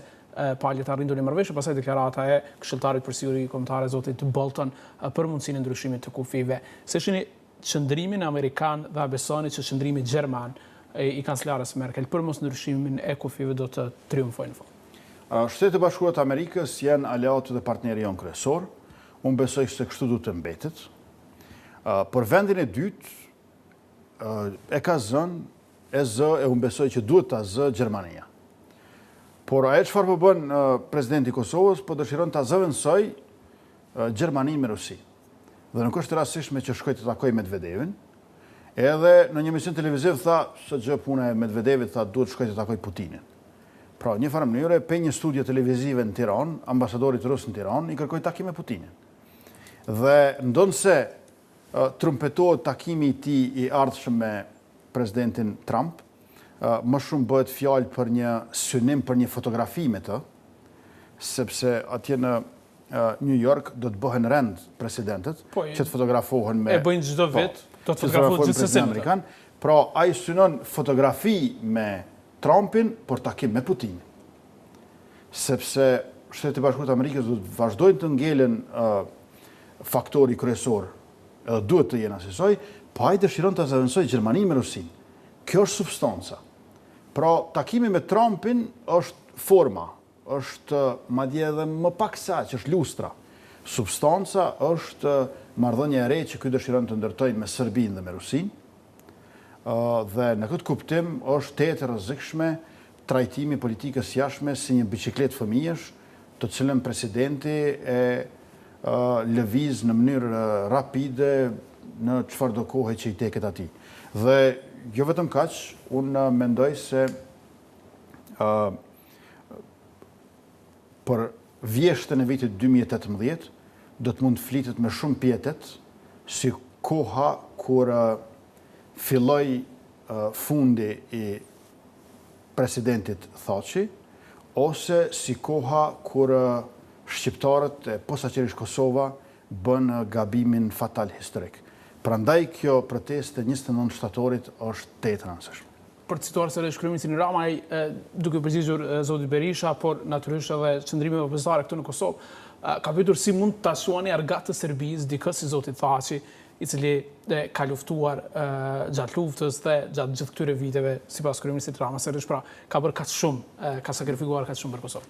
palët arrindur një marrëveshje, pastaj deklarata e këshilltarit për siguri kombëtare zotit Bolton për mundësinë e ndryshimit të kufive. Se shihni qëndrimin amerikan dhe a besoni që qëndrimi gjerman i kancelares Merkel për mos ndryshimin e kufive do të triumfojnë në fund? Shtetet e Bashkuara të Amerikës janë aleatë dhe partneri jonë kryesor. Unë besoj se kështu do të mbetet. Për vendin e dytë e ka zënë e unë besoj që duhet ta zë Gjermania. Por ajo çfarë po bën presidenti i Kosovës, po dëshiron ta zëvendësoj Gjermaninë me Rusi. Dhe nuk është rastësishme që shkoj të takoj Medvedevin. Edhe në një emision televiziv tha se gjë puna e Medvedevit, tha duhet shkoj të takoj Putinin. Pra, një farë mënyrë, pe një studio televizive në Tiranë, ambasadorit rus në Tiranë, i kërkoi takim me Putinin. Dhe ndonse trumpetohet takimi i tij i ardhshëm me presidentin Trump, më shumë bëhet fjalë për një synim, për një fotografi me të, sepse atje në New York do të bëhen rend presidentët që të fotografohen me... E bëjnë çdo vit, do të fotografohen gjithsesi amerikan. Pra, ai synon fotografi me Trumpin për takim me Putinin. Sepse Shtetet e Bashkuara të Amerikës do të vazhdojnë të ngelen faktori kryesor, edhe duhet të jenë asaj, po ai dëshiron të zëvendësojë Gjermaninë me Rusinë. Kjo është substanca. Pra, takimi me Trumpin është forma, është madje edhe më pak se aq, është lustra. Substanca është marrëdhënia e re që ky dëshiron të ndërtojë me Serbinë dhe me Rusinë. Dhe në këtë kuptim është tetë rrezikshme trajtimi politikës jashtme si një biçikletë fëmijësh, të cilën presidenti e lëviz në mënyrë rapide në çfarëdo kohë që i teket atij. Dhe jo vetëm kaq, unë mendoj se për vjeshtën e vitit 2018 do të mund të flitet me shumë pietet si koha kur filloi fundi i presidentit Thaçi, ose si koha kur shqiptarët e posaçërisht Kosova bën gabimin fatal historik. Prandaj kjo protestë 29 shtatorit është tetë rëndësishme. Për të cituar sërish kryeministrin Ramaj, duke përgjigjur zoti Berisha, por natyrisht edhe qëndrimeve opozitare këtu në Kosovë, ka pyetur si mund ta shuani argat të Serbisë dikë si zoti Thaçi, i cili ka luftuar gjatë luftës dhe gjatë gjithë këtyre viteve, sipas kryeministit Rama, sërish pra ka bërë kaq shumë, ka sakrifikuar kaq shumë për Kosovë.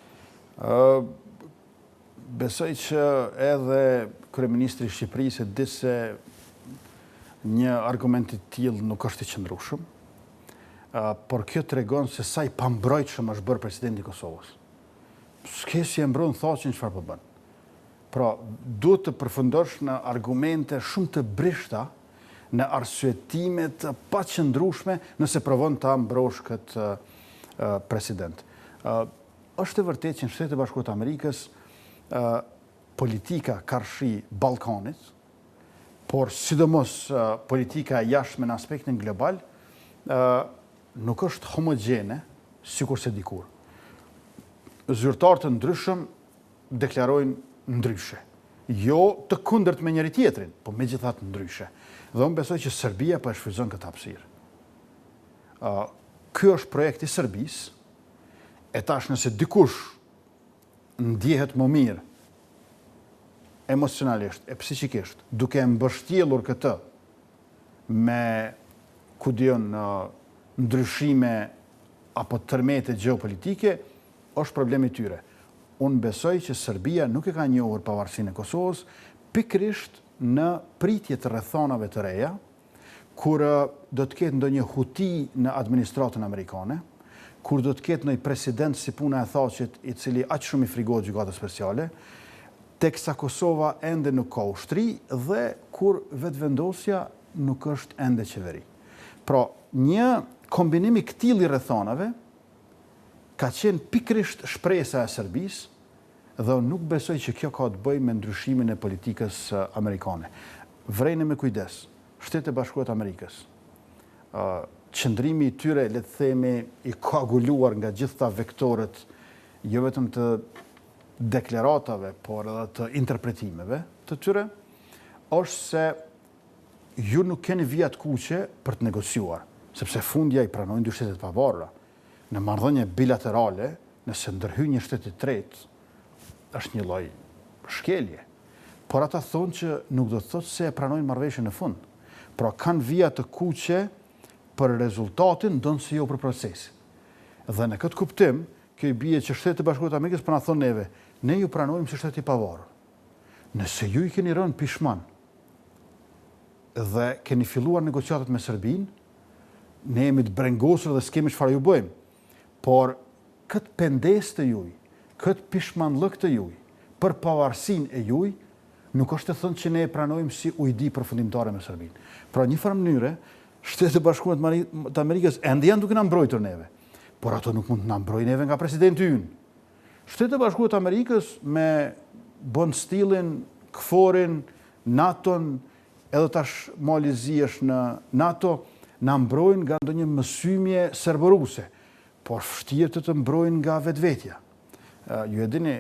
Besoj që edhe kryeministri i Shqipërisë e di se një argument i tillë nuk është i qëndrueshëm, por kjo tregon se sa i pambrojtshëm është bërë presidenti i Kosovës. S'ke si e mbron Thaçin çfarë po bën. Pra, duhet të përfundosh në argumente shumë të brishta, në arsyetime të paqëndrueshme nëse provon ta mbrosh këtë president. Është e vërtetë që në Shtetet e Bashkuara të Amerikës politika karshi Ballkanit, por sidomos politika e jashtme në aspektin global, nuk është homogjene, sikur se dikur. Zyrtarë të ndryshëm deklarojnë ndryshe. Jo të kundërt me njëri tjetrin, po megjithatë ndryshe. Dhe unë besoj që Serbia po e shfrytëzon këtë hapësirë. Ky është projekti i Serbisë, e tash nëse dikush ndjehet më mirë emocionalisht e psikikisht, duke mbështjellur këtë me ndryshime apo tërmete gjeopolitike, është problemi tyre. Unë besoj që Serbia nuk e ka njohur pavarësinë e Kosovës, pikërisht në pritje të rrethonave të reja, kur do të ketë ndonjë huti në administratën amerikane, kur do të ketë ndonjë president si puna e Thaçit, i cili aq shumë i frigohet gjykatës speciale, teksa Kosova ende nuk ka ushtri dhe kur vetëvendosja nuk është ende qeveri. Pra, një kombinim i këtillë i rrethonave ka qenë pikërisht shpresa e Serbisë dhe unë nuk besoj që kjo ka të bëjë me ndryshimin e politikës amerikane. Vrejnë me kujdes, Shtetet e Bashkuara të Amerikës, qëndrimi i tyre, le të themi, i koaguluar nga gjitha vektorët, jo vetëm të deklaratave, por edhe të interpretimeve të tyre, është se ju nuk keni vijat kuqe për të negociuar, sepse fundja i pranojnë dy shtetet pavarura. Në marrëdhënie bilaterale, nëse ndërhyj një shtet i tretë, është një lloj shkelje. Por ata thonë që nuk do të thotë se e pranojnë marrëveshjen në fund. Pra kanë vija të kuqe për rezultatin, ndonë se jo për procesin. Dhe në këtë kuptim, kjo i bie që Shtetet e Bashkuara të Amerikës po na thonë neve, ne ju pranojmë si shtet i pavarur. Nëse ju i keni rënë pishman dhe keni filluar negociatat me Serbinë, ne jemi të brengosur dhe s'kemi çfarë ju bëjmë. Por këtë pendes të juj, këtë pishmanllëk të juj, për pavarësinë e juj, nuk është të thënë që ne e pranojmë si ujdi përfundimtare me Serbinë. Pra një farë mënyre, Shtetet e Bashkuara të Amerikës ende janë duke na mbrojtur neve, por ato nuk mund të na mbrojnë neve nga presidenti ynë. Shtetet e Bashkuara të Amerikës me bon stilin, KFOR-in, NATO-n, edhe tash Mali Zi është në NATO, na mbrojnë nga ndonjë mësymje serboruse, por vështirë të mbrojnë nga vetvetja. Ju e dini,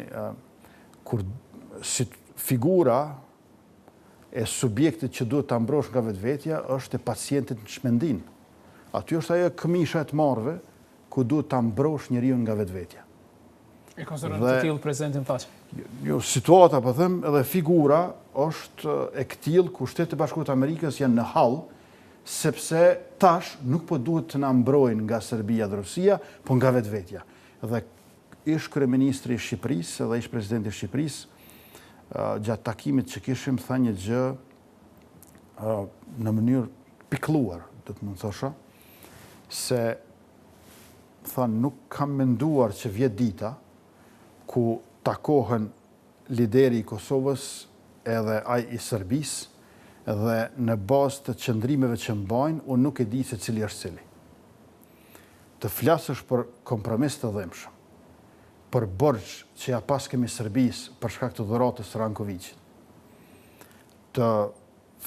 kur si figura e subjektit që duhet ta mbrosh nga vetvetja është e pacientit në shmendin. Aty është ajo këmisha e të marrëve ku duhet ta mbrosh njeriu nga vetvetja. E konsideron të tillë presidentin Thaçi. Jo, situata, po them, edhe figura është e këtill ku Shtetet e Bashkuara të Amerikës janë në hall, sepse tash nuk po duhet të na mbrojnë nga Serbia dhe Rusia, po nga vetvetja. Dhe ish kryeministri i Shqipërisë dhe ish presidenti i Shqipërisë gjatë takimit që kishim tha një gjë në mënyrë pikëlluar, do të më thosha, se tha nuk kam menduar që vjet dita ku takohen lideri i Kosovës edhe ai i Serbisë dhe në bazë të qëndrimeve që mbajnë, unë nuk e di se cili është cili. Të flasësh për kompromis të dhemshëm, për borxh që ja pas kemi Serbisë për shkak të dhuratës së Rankovicit, të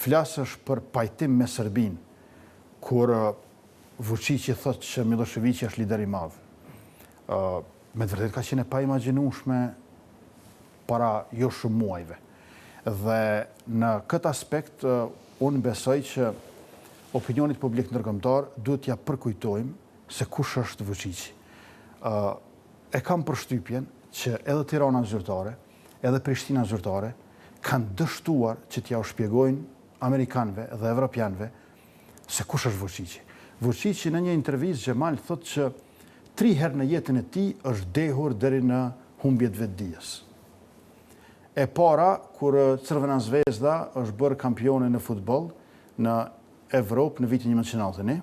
flasësh për pajtim me Serbinë, kur Vučići thotë që Miloševići është lider i madh. Me të vërtetë ka qenë pa imagjinueshme para jo shumë muajve. Dhe në këtë aspekt, unë besoj që opinionit publik ndërkombëtar duhet t'ja përkujtojmë se kush është Vučići. E kam përshtypjen që edhe Tirana zyrtare, edhe Prishtina zyrtare kanë dështuar që t'ja u shpjegojnë Amerikanëve dhe Evropianëve se kush është Vučići. Vučići në një intervistë Xhemal thotë që 3 herë në jetën e tij është dehur deri në humbjet vetdijes. E para, kur Crvena Zvezda është bërë kampione në futboll në Evropë në vitin 1991.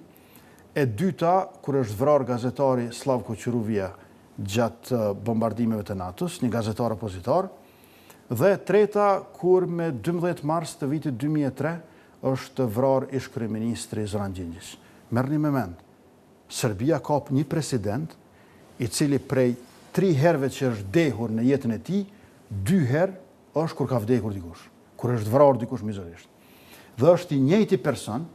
E dyta, kur është vrarë gazetari Slavko Quruvia gjatë bombardimeve të NATO-s, një gazetar opozitar. Dhe treta, kur me 12 mars të vitit 2003 është vrarë ish-kryeministri Zoran Gjingjić. Merrni me mend, Serbia ka një president i cili prej 3 herëve që është dehur në jetën e tij, 2 herë është kur ka vdekur dikush, kur është vrarë dikush mizërisht. Dhe është i njëjti person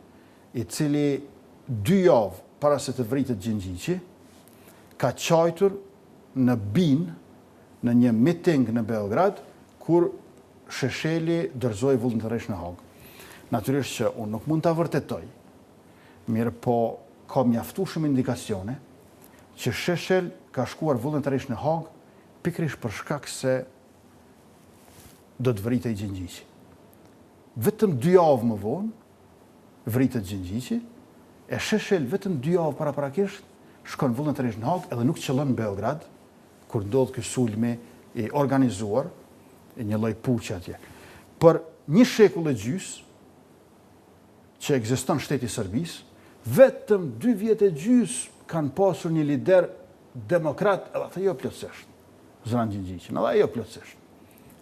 i cili 2 javë para se të vritet Gjingjići ka qajtur në BIN në një miting në Beograd kur Shesheli dërzoi vullnetarisht në Hag. Natyrisht që unë nuk mund ta vërtetoj, mirë po ka mjaftueshëm indikacione që Sheshel ka shkuar vullnetarisht në Hag pikërisht për shkak se do të vritej Gjingjići. Vetëm 2 javë më vonë vritet Gjingjići, e Sheshel vetëm 2 javë paraprakisht shkon vullnetarisht në Hag edhe nuk qëllon në Beograd, kur ndodh ky sulmi i organizuar, e një lloj puçi atje. Për një shekull e gjys që ekziston shteti i Serbisë, vetëm 2 vjet e gjys kanë pasur një lider demokrat, edhe atë jo plotësisht. Zoran Gjingjići, edhe ajo plotësisht.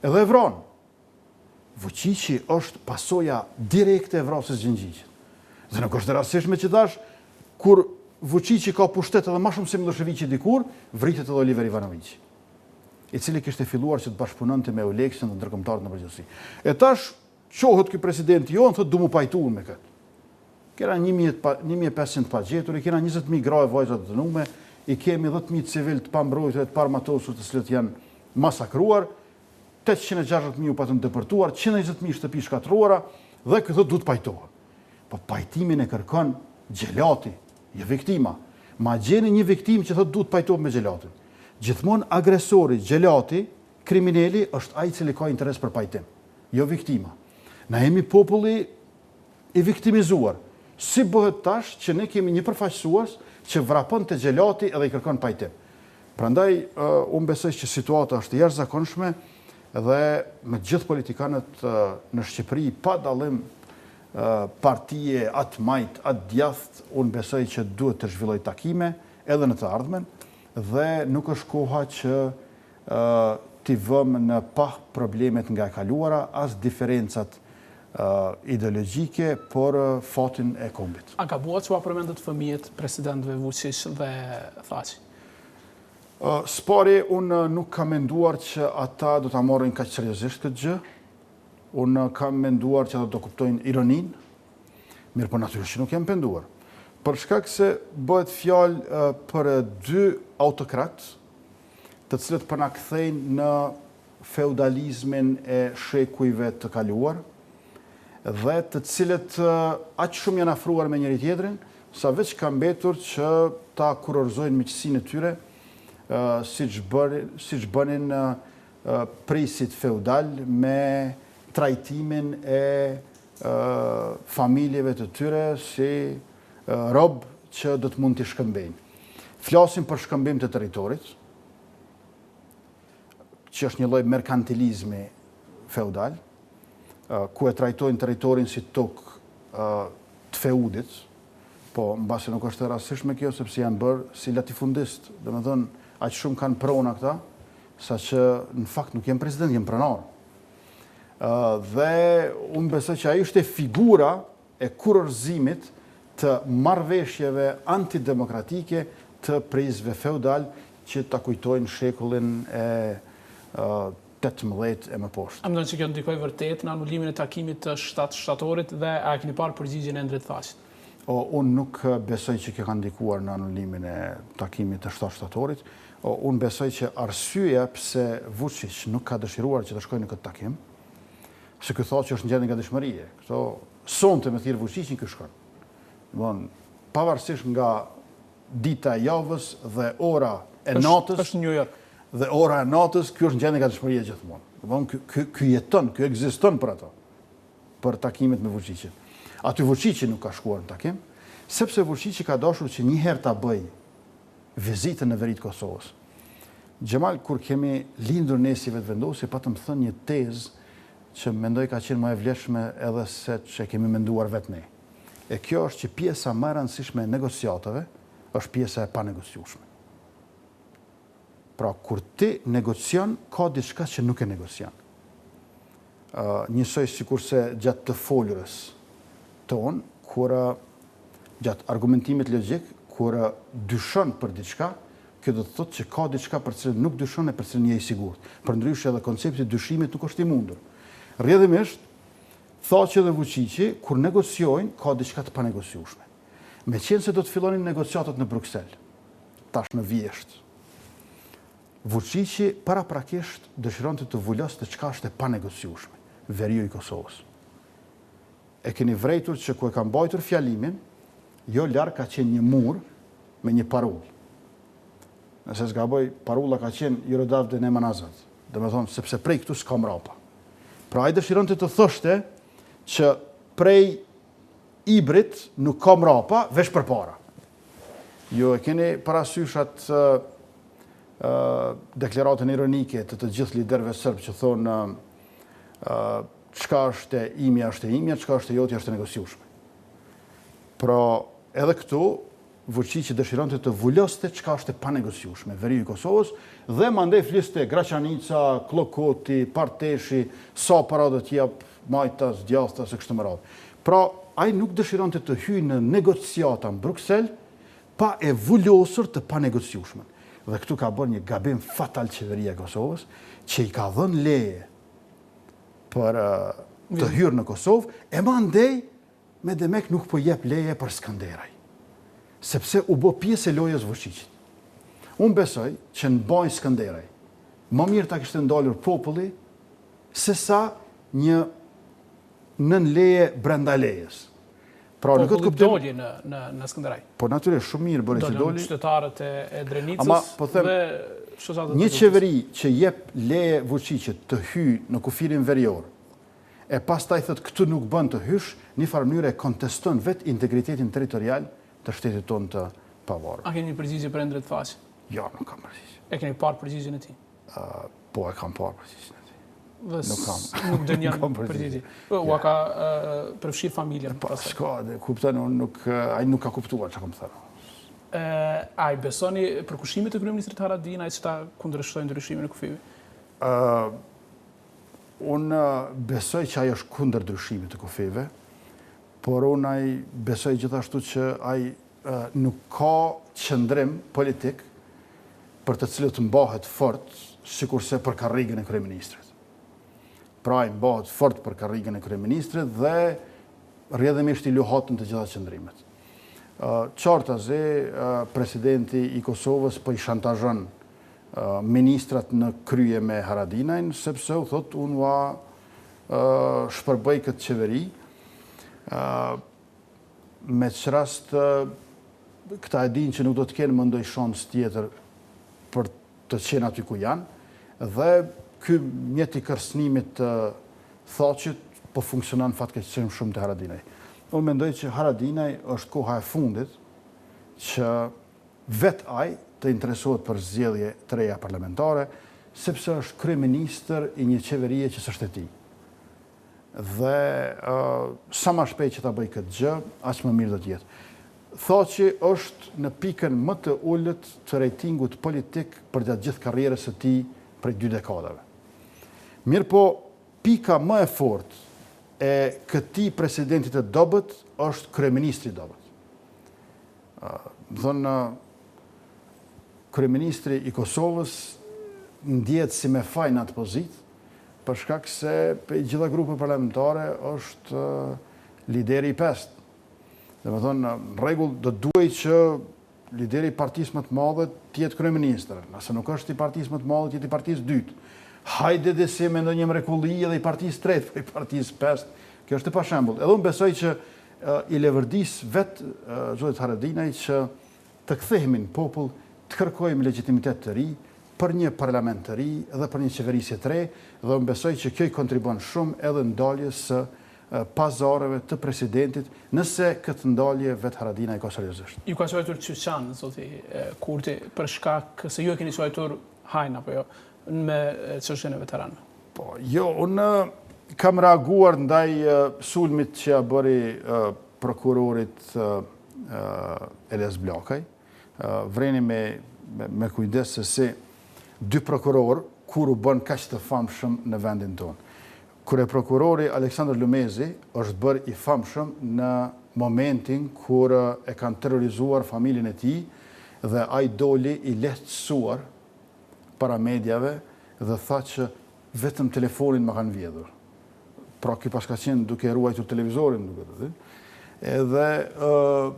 Edhe e vron. Vučići është pasoja direkte e vrasjes Gjingjićit. Dhe nuk është e rastësishme që dash, kur Vučići ka pushtet edhe më shumë se Miloševići dikur, vritet edhe Oliver Ivanović, i cili kishte filluar që të bashkëpunonte me Oleksin dhe ndërkombëtarët në përgjithësi. E tash qohet ky presidenti jonë, thotë du mu pajtuar me këtë. Kena 1500 pa gjetur, i kena 20.000 gra e vajza të dënume, i kemi 10.000 civil të pambrojtur e të parmatosur të cilët janë masakruar, 860.000 u patën depërtuar, 120.000 shtëpi shkatruara, dhe këtë du të pajtohet. Po pajtimin e kërkon gjelati, jo viktima. Ma gjeni një viktim që thotë du të pajtohet me gjelatin. Gjithmonë agresori, gjelati, kriminali është ai i cili ka interes për pajtim, jo viktima. Na jemi populli i viktimizuar. Si bëhet tash që ne kemi një përfaqësues që vrapon të gjelati edhe i kërkon pajtim. Prandaj, unë besoj që situata është jashtëzakonshme dhe me gjithë politikanët në Shqipëri, pa dallim partije, atë majt, atë djathtë, unë besoj që duhet të zhvilloj takime edhe në të ardhmen dhe nuk është koha që t'i vëmë në pah problemet nga e kaluara, as diferencat ideologjike, por fatin e kombit. A ka buat që përmendet fëmijët presidentëve Vučić dhe Thaçi? Spari, unë nuk kam menduar që ata do ta marrin kaq seriozisht këtë gjë. Unë kam menduar që ata do kuptojnë ironin, mirë po natyrisht që nuk jam penduar. Për shkak se bëhet fjalë për 2 autokrat, të cilët po na kthejnë në feudalizmin e shekujve të kaluar, dhe të cilët aq shumë janë afruar me njëri tjetrin, sa veç ka mbetur që ta kurorëzojnë miqësinë e tyre, siç bënin prisit feudal me trajtimin e familjeve të tyre si rob që do të mund t'i shkëmbejnë. Flasim për shkëmbim të territorit, që është një lloj merkantilizmi feudal, ku e trajtojnë territorin si tokë të feudit, po mbase nuk është e rastësishme kjo, sepse janë bërë si latifundist, domethënë aq shumë kanë prona këta, saqë në fakt nuk janë president, janë pronar. Dhe unë besoj që ajo është figura e kurorëzimit të marrëveshjeve antidemokratike të prizve feudal që ta kujtojnë shekullin e 18 e më poshtë. A mendon që kjo ndikoi vërtet në anulimin e takimit të shtatorit dhe a keni parë përgjigjen e Endrit Thaçit? Unë nuk besoj që kjo ka ndikuar në anulimin e takimit të shtatorit. Unë besoj që arsyeja pse Vučić nuk ka dëshiruar që të shkojë në këtë takim, se ky thotë që është në gjendje gatishmërie. Kto sonte me thirr Vučićin ky shkon. Domthon, pavarësisht nga dita e javës dhe ora e natës, është në New York. dhe ora e natës, ky është në gjendje gatishmërie gjithmonë. Ky jeton, ky ekziston për ato, për takimet me Vučićin. Aty Vučići nuk ka shkuar në takim, sepse Vučići ka dashur që një herë ta bëj vizitën në veri të Kosovës. Gjemal, kur kemi lindur ne si vetëvendosje, patëm thënë një tezë që mendoj ka qenë më e vlefshme edhe se që kemi menduar vetë ne. E kjo është që pjesa më e rëndësishme e negociatave është pjesa e panegociueshme. Pra, kur ti negocion, ka diçka që nuk e negocion. Njësoj sikurse gjatë të folurës ton, kur gjatë argumentimit logjik, kur dyshon për diçka, kjo do të thotë që ka diçka për cilën nuk dyshon e për cilën je i sigurt. Përndryshe edhe koncepti i dyshimit nuk është i mundur. Rrjedhimisht, thotë që dhe Vučići, kur negociojnë, ka diçka të panegociueshme. Me qenë se do të fillonin negociatat në Bruksel, tash në Vjeshtë, Vučići paraprakisht dëshironte të vulloste çka është e panegociueshme, veriu i Kosovës. E keni vrejtur që ku e ka mbajtur fjalimin, jo larg ka qenë një mur me një parull. Nëse zgaboj, parulla ka qenë Jurodav dhe Neman Azad. Dhe me thonë, sepse prej këtu s'ka mrapa. Pra ai dëshironte të thoshte që prej Ibrit nuk ka mrapa, veç përpara. Jo e keni parasysh atë deklaratën ironike të gjithë liderëve serb që thonë çka është e imja, çka është e jotja është e negociueshme. Pra, edhe këtu Vučići dëshironte të vulloste çka është e panegociueshme, veriu i Kosovës, dhe mandej fliste Graçanica, Klokoti, Parteshi, sa para do të jap Majtas, Djathtas e kështu me radhë. Pra, ai nuk dëshironte të hyjë në negociata në Bruksel pa e vullosur të panegociueshme. Dhe këtu ka bërë një gabim fatal qeveria e Kosovës, që i ka dhënë leje për të hyrë në Kosovë, e mandej me demek nuk po jep leje për Skanderaj, sepse u bë pjesë e lojës Vučićit. Unë besoj që në bajnë Skanderaj, më mirë ta kishte ndalur populli, se sa një nën leje brenda lejes. Pra, populli doli në Skanderaj. Po natyrisht shumë mirë bëri që doli. Qytetarët e Drenicës. Ama po them, një qeveri që jep leje Vučićit të hyjë në kufirin verior, e pastaj thotë këtu nuk bën të hysh, një farë mënyrë e konteston vetë integritetin territorial të shtetit tonë të pavarur. A keni një përgjigje për Endret Faqi? Jo, nuk kam përgjigje. E keni parë përgjigjen e tij? Po, e kam parë përgjigjen e tij. Nuk kam. Nuk dënjon përgjigje. Ua ka përfshirë familjen. Po, s'ka, kupton, ai nuk ka kuptuar çka kam thënë. A i besoni përkushimit të kryeministrit Haradinaj që ta kundërshtojnë ndryshimin e kufive? Unë besoj që ai është kundër ndryshimit të kufive, por unë besoj gjithashtu që ai nuk ka qëndrim politik për të cilët mbahet fort, sikurse për karrigën e kryeministrit. Pra ai mbahet fort për karrigën e kryeministrit dhe rrjedhimisht i luhatën të gjitha qëndrimet. Qartazi, presidenti i Kosovës po i shantazhon ministrat në krye me Haradinajn, sepse u thot unë shpërbëj këtë qeveri, me që rast këta e din që nuk do të kenë më ndoj shans tjetër për të qenë aty ku janë, dhe ky mjet i kërcënimit të Thaqit po funksionon fatkeqësisht shumë të Haradinaj. Unë mendoj që Haradinaj është koha e fundit që vet ai të interesohet për zgjedhje të reja parlamentare, sepse është kryeministër i një qeverie që s'është e tij. Dhe sa më shpejt që ta bëj këtë gjë, aq më mirë do të jetë. Thaqi është në pikën më të ulët të rejtingut politik për gjatë gjithë karrierës së tij prej 2 dekadave. Mirëpo, pika më e fortë e këtij presidentit të dobët është kryeministri i dobët. Thonë, kryeministri i Kosovës ndjehet si me faj në atë pozitë, për shkak se për gjitha grupe parlamentare është lideri i pestë. Dhe me thonë, në rregull do duhet që lideri i partisë më të madhe të jetë kryeministër, nëse nuk është i partisë më të madhe të jetë i partisë dytë. Hajde dhe se me ndonjë mrekulli edhe i partisë tretë, për i partisë pestë, kjo është e pashembull. Edhe unë besoj që i levërdis vetë zotit Haradinaj që të kthehemi në popull, të kërkojmë legjitimitet të ri, për një parlament të ri dhe për një qeverisje të re, dhe unë besoj që kjo i kontribon shumë edhe ndaljes së pazareve të presidentit, nëse këtë ndalje vetë Haradina i ka seriozisht. Ju ka quajtur Qyçan, zoti Kurti, për shkak se ju e keni quajtur hajn apo jo me çështjen e veteranëve. Po, jo, unë kam reaguar ndaj sulmit që ja bëri prokurorit Eles Blakaj. Vreni me kujdes se si dy prokuror, kur u bën kaq të famshëm në vendin tonë. Kur e prokurori Aleksandr Lumezi është bërë i famshëm në momentin kur e kanë terrorizuar familjen e tij dhe ai doli i lehtësuar para medjave dhe tha që vetëm telefonin më kanë vjedhur. Pra ky paska qenë duke ruajtur televizorin, duke të thënë. Edhe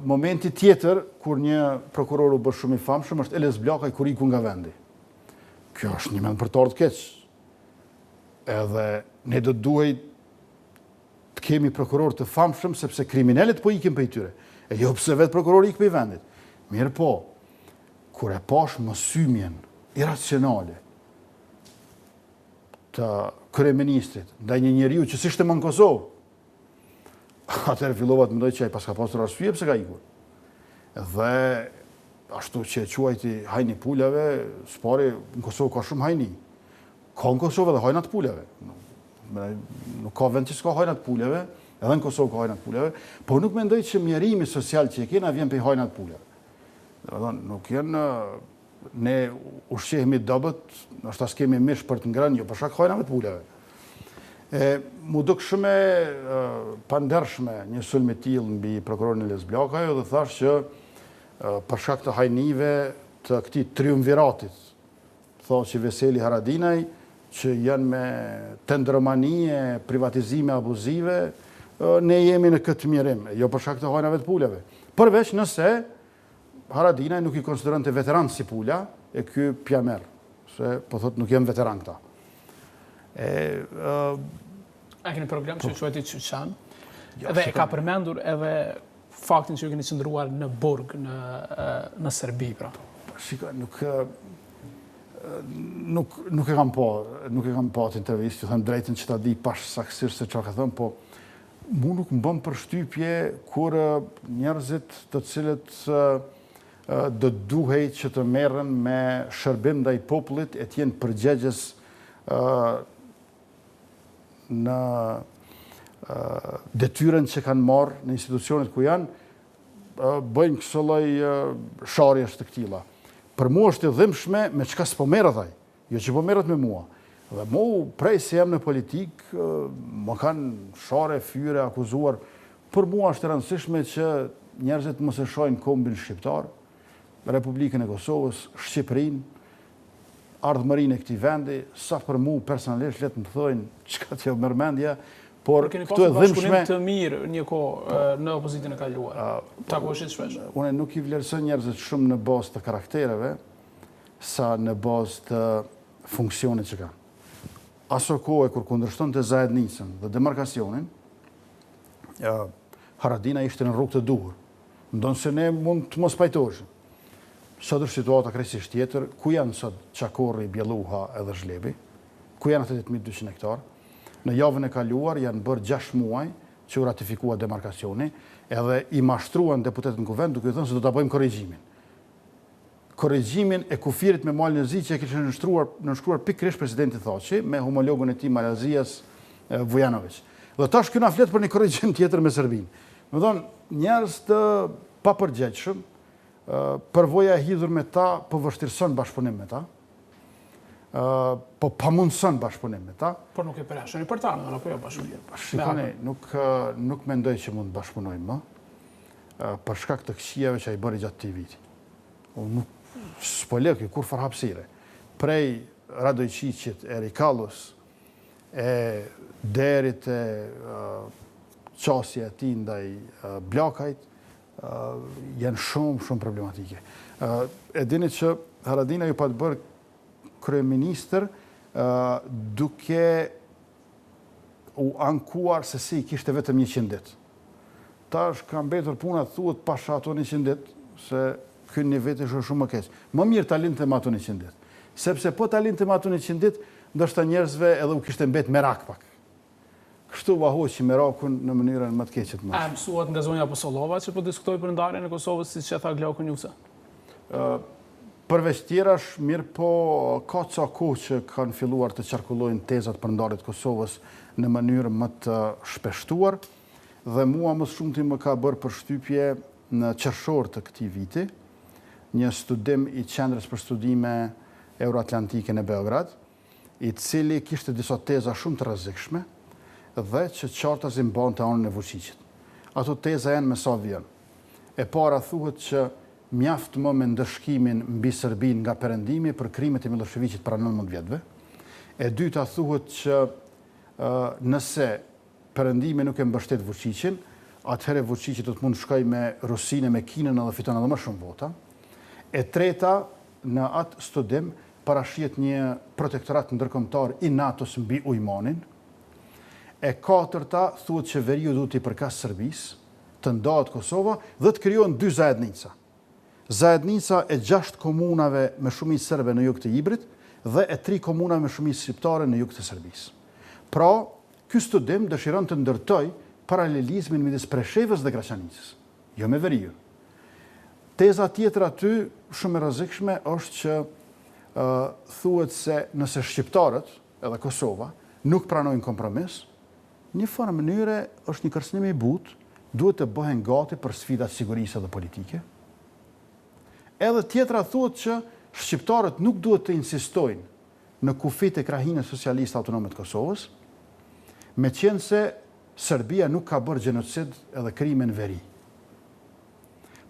momenti tjetër, kur një prokuror u bë shumë i famshëm, është Eles Blakaj kur iku nga vendi. Kjo është një mendpërtar të keq. Edhe ne do duhej të kemi prokuror të famshëm, sepse kriminalet po ikin prej tyre. E jo pse vetë prokurori ik prej vendit. Mirë po, kur e pash mësymjen iracionale të kryeministrit ndaj një njeriu që s'ishte më në Kosovë, atëherë fillova të mendoj që ai paska pasur arsye pse ka ikur. Dhe ashtu që e quajti hajni pulave, s'pari në Kosovë ka shumë hajni. Ka në Kosovë edhe hajnat pulave. Nuk ka vend që s'ka hajnat pulave, edhe në Kosovë ka hajnat pulave, po nuk mendoj që mjerimi social që e kena vjen për hajnat pulave. Nuk jenë ne ushqehemi dobët, nështë as kemi mish për të ngrënë, jo për shkak hajnave të pulave. Mu duk shumë pandershme një sulm i tillë mbi prokurorin Eles Blakaj dhe thash që për shkak të hajnive të këtij triumviratit, thonë që Veseli Haradinaj, që janë me tendromanie, privatizime abuzive, ne jemi në këtë mirim, jo për shkak të hajnave të pulave. Përveç nëse Haradinaj nuk i konsideron të veteran si pula, e ky pjamer, se po thot nuk jem veteran këta. A keni problem që quajti Qyçan? Edhe e ka përmendur edhe faktin që ju keni qëndruar në burg, në Serbi, pra. Shiko, nuk e kam pa të intervistë, që thëmë drejtën që ta di pash saksisht se që ka thëmë, po mu nuk më bëm përshtypje kur njerëzit të cilët do duhej që të merren me shërbim ndaj popullit e t'jenë përgjegjës në detyrën që kanë marrë në institucionet ku janë, bëjnë këso lloj sharjesh të këtilla. Për mua është e dhimbshme me çka s'po merret ai, jo që po merret me mua. Dhe mu prej se jam në politik, më kanë share, fyre, akuzuar. Për mua është e rëndësishme që njerëzit mos e shohin kombin shqiptar, Republikën e Kosovës, Shqipërinë, ardhmërinë e këtij vendi, sa për mu personalisht le të më thojnë çka t'jo merr mendja, por këtu e dhimbshme të mirë një kohë në opozitën e kaluar. Takoheshit shpesh. Unë nuk i vlerësoj njerëzit shumë në bazë të karaktereve, sa në bazë të funksionit që kanë. Aso kohë kur kundërshton të zajednicën dhe demarkacionin, Haradina ishte në rrugë të duhur. Ndonë se ne mund të mos pajtoheshim. Sot është situata krejtësisht tjetër, ku janë sot Qakorri, Bjelluha edhe Zhlebi, ku janë 88.200 hektar. Në javën e kaluar janë bërë 6 muaj që u ratifikua demarkacioni, edhe i mashtruan deputetët në kuvend duke thënë se do ta bëjmë korrigjimin. Korrigjimin e kufirit me malin e zi që e kishte nënshkruar pikërisht presidenti Thaçi me homologun e tij Malazias Vujanović. Dhe tash ky na flet për një korrigjim tjetër me Serbinë. Do thonë njerëz të papërgjegjshëm, përvoja e hidhur me ta po vështirëson bashkëpunim me ta, po pamundson bashkëpunim me ta. Por nuk e përjashoni për ta, apo jo bashkëpunim? Shikoni, nuk mendoj që mund të bashkëpunojmë më, për shkak të këqijave që ai bëri gjatë këtij viti. Unë s'po lë kur far hapësire. Prej Radojqiqit, e Rikallus, e derit e qasja e tij ndaj Blakajt, janë shumë problematike. E dini që Haradina ju pa të bërë kryeministër duke u ankuar se si kishte vetëm 100 ditë. Tash ka mbetur puna thuhet pasha ato 100 ditë, se ky një vit është shumë më keq. Më mirë ta lindte me ato 100 ditë. Sepse po ta linte më aty 100 ditë, ndoshta njerëzve edhe u kishte mbet merak pak. Kështu va hoqi merakun në mënyrën më të keqe të A mësuat nga zonja Apostolova që po diskutoj për ndarjen e Kosovës, siç e tha Glauku Njusa? Përveç tjerash, mirë po ka ca kohë që kanë filluar të qarkullojnë tezat për ndarjet e Kosovës në mënyrë më të shpeshtuar dhe mua më shumti më ka bërë përshtypje në qershor të këtij viti një studim i Qendrës për Studime Euroatlantike në Beograd, i cili kishte disa teza shumë të rrezikshme dhe që qartazi mbante anën e Vučićit. Ato teza janë me sa vjen. E para thuhet që mjaft më me ndëshkimin mbi Serbinë nga perëndimi për krimet e Miloševićit para 19 vjetëve. E dyta thuhet që nëse perëndimi nuk e mbështet Vučićin, atëherë Vučići do të mund shkojë me Rusinë, me Kinën edhe fiton edhe më shumë vota. E treta, në atë studim parashihet një protektorat ndërkombëtar i NATO-s mbi Ujmanin. E katërta, thuhet që veriu duhet i përkas Serbisë, të ndahet Kosova dhe të krijohen 2 zajednica. Zajednica e 6 komunave me shumicë serbe në jug të Ibrit dhe e 3 komunave me shumicë shqiptare në jug të Serbisë. Pra, ky studim dëshiron të ndërtoj paralelizmin midis Preshevës dhe Graçanicës, jo me veriu. Teza tjetër aty, shumë e rrezikshme, është që thuhet se nëse shqiptarët, edhe Kosova, nuk pranojnë kompromis, një farë mënyre është një kërcënim i butë, duhet të bëhen gati për sfidat sigurisë dhe politike. Edhe tjetra thuhet që shqiptarët nuk duhet të insistojnë në kufit e krahinës socialiste autonome të Kosovës, me qenë se Serbia nuk ka bërë gjenocid edhe krime në veri.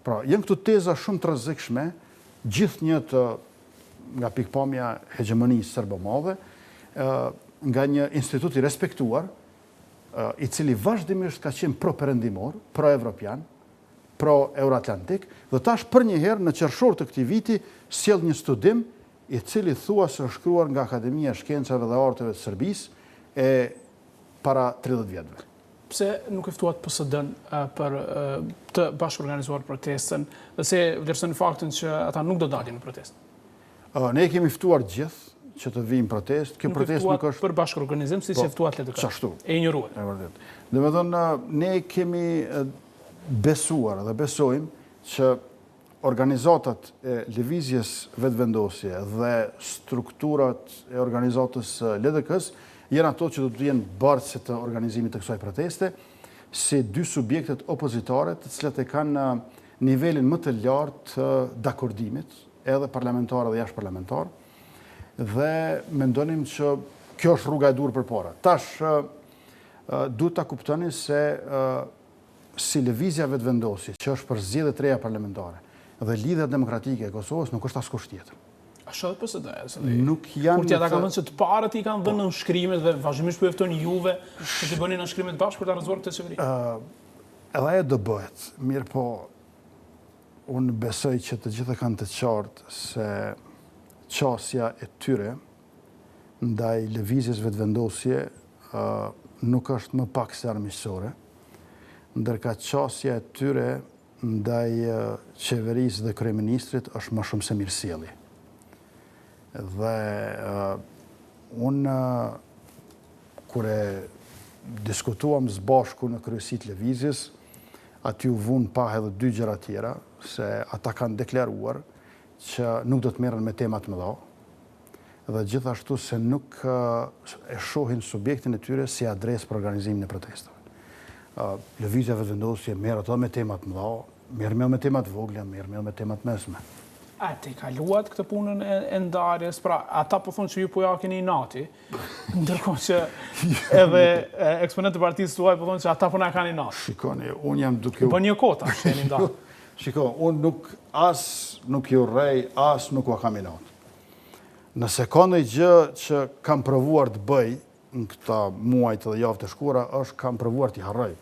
Pra, janë këtu teza shumë të rrezikshme, gjithnjë nga pikpamja hegemonisë serbomave, nga një institut i respektuar, i cili vazhdimisht ka qenë pro-perëndimor, pro-evropian, pro-euroatlantik, dhe tash për një herë në qershor të këtij viti sjell një studim i cili thua se është shkruar nga Akademia e Shkencave dhe Arteve të Serbisë e para 30 vjetëve. Pse nuk e ftuat PSD-n për të bashkëorganizuar protestën, dhe se vlerëson faktin që ata nuk do dalin në protestë? Ne kemi ftuar gjithë që të vijnë protestë. Kjo protestë nuk është për bashkëorganizim, siç e ftuat LDK. Qashtu. E injoruar. E vërtet. Domethënë, ne kemi besuar dhe besojmë që organizatat e lëvizjes vetëvendosje dhe strukturat e organizatës LDK-s janë ato që do të jenë bartëse të organizimit të kësaj proteste, si 2 subjektet opozitare të cilat e kanë nivelin më të lartë të dakordimit, edhe parlamentar dhe jashtë parlamentar, dhe mendonim që kjo është rruga e dur përpara. Tash, duhet ta kuptoni se si lëvizja vetëvendosje, që është për zgjedhjet e reja parlamentare, dhe lidhja demokratike e Kosovës nuk është askush tjetër. A shohet PSD? Nuk janë. Kurti ata kanë thënë që të parët i kanë dhënë nënshkrimet dhe vazhdimisht po ftojnë juve që të bëni nënshkrimet bashkë për ta rrezuar këtë qeveri. Edhe ajo do bëhet. Mirë po, unë besoj që të gjitha kanë të qartë se qasja e tyre ndaj lëvizjes vetëvendosje nuk është më pak se armiqësore, ndërka qasja e tyre ndaj qeverisë dhe kryeministrit është më shumë se mirësjellje. Dhe unë kur e diskutuam së bashku në kryesit lëvizjes, aty u vun pa edhe 2 gjëra tjera, se ata kanë deklaruar që nuk do të merren me temat mëdha, dhe gjithashtu se nuk e shohin subjektin e tyre si adresë për organizimin e protestave. Lëvizja vetëvendosje merret edhe me temat mëdha, merr me temat vogla, merr me temat mesme. A te kaluat këtë punën e ndarjes, pra ata po thonë që ju po ja keni nati, ndërkohë që edhe eksponentë të partisë tuaj po thonë që ata po na kanë nati. Shikoni, unë jam duke Po një kota që jeni ndarë. Shikoni, unë nuk ju rrej, as nuk u kam nati. Nëse ka ndonjë gjë që kam provuar të bëj në këta muajt dhe javë të shkura, është kam provuar t'i harroj.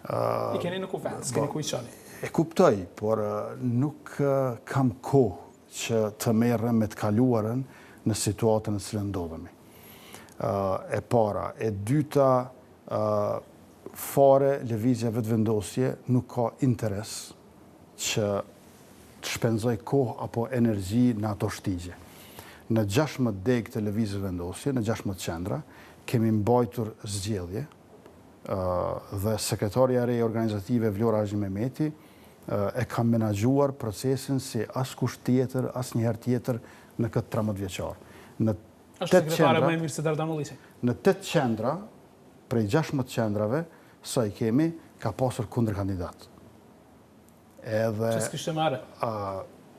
I keni në kuvend, s'keni ku i qëni. E kuptoj, por nuk kam kohë që të merrem me të kaluarën në situatën në cilën ndodhemi. E para. E dyta, fare lëvizja vetëvendosje nuk ka interes që të shpenzoj kohë apo energji në ato shtigje. Në 16 degë të lëvizjes vendosje, në 16 qendra, kemi mbajtur zgjedhje dhe sekretarja e re organizative Vlora Haxhi Mehmeti e ka menaxhuar procesin si askush tjetër, asnjëherë tjetër në këtë 13 vjeçar. Është sekretare më e mirë se Dardan Ullisi. Në 8 qendra, prej 16 qendrave, sa i kemi, ka pasur kundër kandidat. Që s'kishte marrë?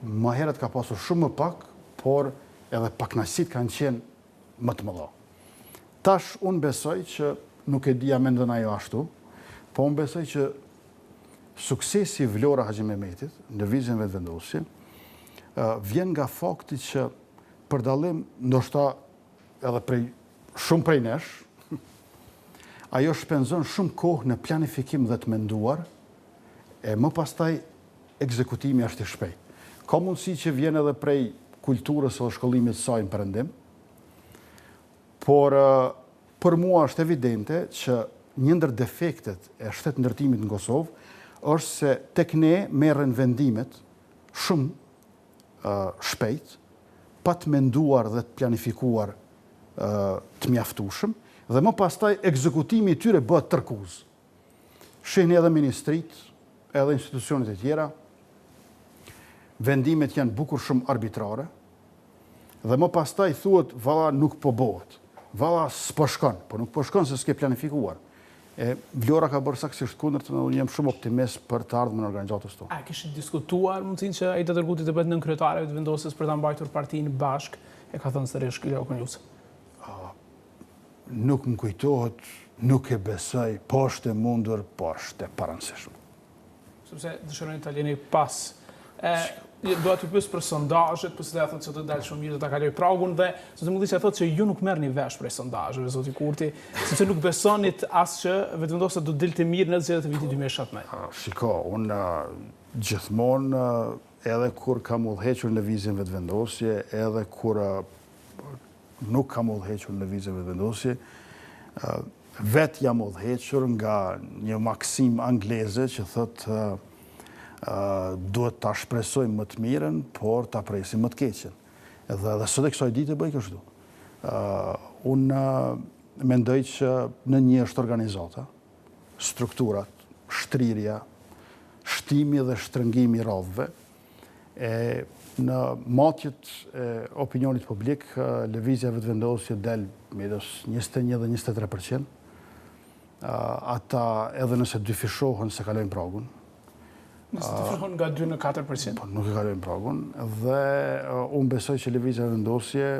Më herët ka pasur shumë më pak, por edhe pakënaqësitë kanë qenë më të mëdha. Tash unë besoj që nuk e dija mendon ajo ashtu, po unë besoj që suksesi Vlora Haxhi Mehmetit në lëvizjen vetëvendosje vjen nga fakti që për dallim ndoshta edhe shumë prej nesh, ajo shpenzon shumë kohë në planifikim dhe të menduar, e më pastaj ekzekutimi është i shpejtë. Ka mundësi që vjen edhe prej kulturës o shkollimit saj në perëndim, por për mua është evidente që një ndër defektet e shtetë ndërtimit në Kosovë është se tek ne merren vendimet shumë shpejt, pa të menduar dhe të planifikuar të mjaftueshëm, dhe më pastaj ekzekutimi i tyre bëhet tërkuz. Shihni edhe ministrit, edhe institucionet e tjera, vendimet janë bukur shumë arbitrare, dhe më pastaj thuhet valla nuk po bëhet. Valla s'po shkon, po nuk po shkon se s'ke planifikuar. Vlora ka bërë saktësisht kundërt, dhe unë jam shumë optimist për të ardhmen e organizatës tonë. A kishit diskutuar mundësinë që ai të Dërguti të bëhet nën kryetare të vendosjes për ta mbajtur partinë bashk, e ka thënë sërish Kileo Konjusë? Nuk më kujtohet, nuk e besoj, po është e mundur, po është e parancishme. Sepse dëshirojnë të aljeni pas. Do t'ju pyes për sondazhet, pse ja thotë se do të dalë shumë mirë, do ta kaloj pragun dhe zoti Mulliçi thotë se ju nuk merrni vesh prej sondazheve, zoti Kurti, sepse nuk besonit as që vetëvendosja do të dilte mirë në zgjedhjet e vitit 2017. Shiko, unë gjithmonë edhe kur kam udhëhequr në lëvizjen vetëvendosje, edhe kur nuk kam udhëhequr në lëvizjen vetëvendosje, vetë jam udhëhequr nga një maksim angleze që thotë duhet ta shpresojmë më të mirën, por ta presim më të keqen. Dhe sot e kësaj dite bëj kështu. Unë mendoj që në një është organizata, strukturat, shtrirja, shtimi dhe shtrëngimi i radhëve, në matjet e opinionit publik, lëvizja vetëvendosje del midis 21 dhe 23%. Ata edhe nëse dyfishohen se kalojnë pragun, nëse të fillon nga 2 në 4%. Po, nuk e kalojnë pragun, dhe unë besoj që lëvizja vendosje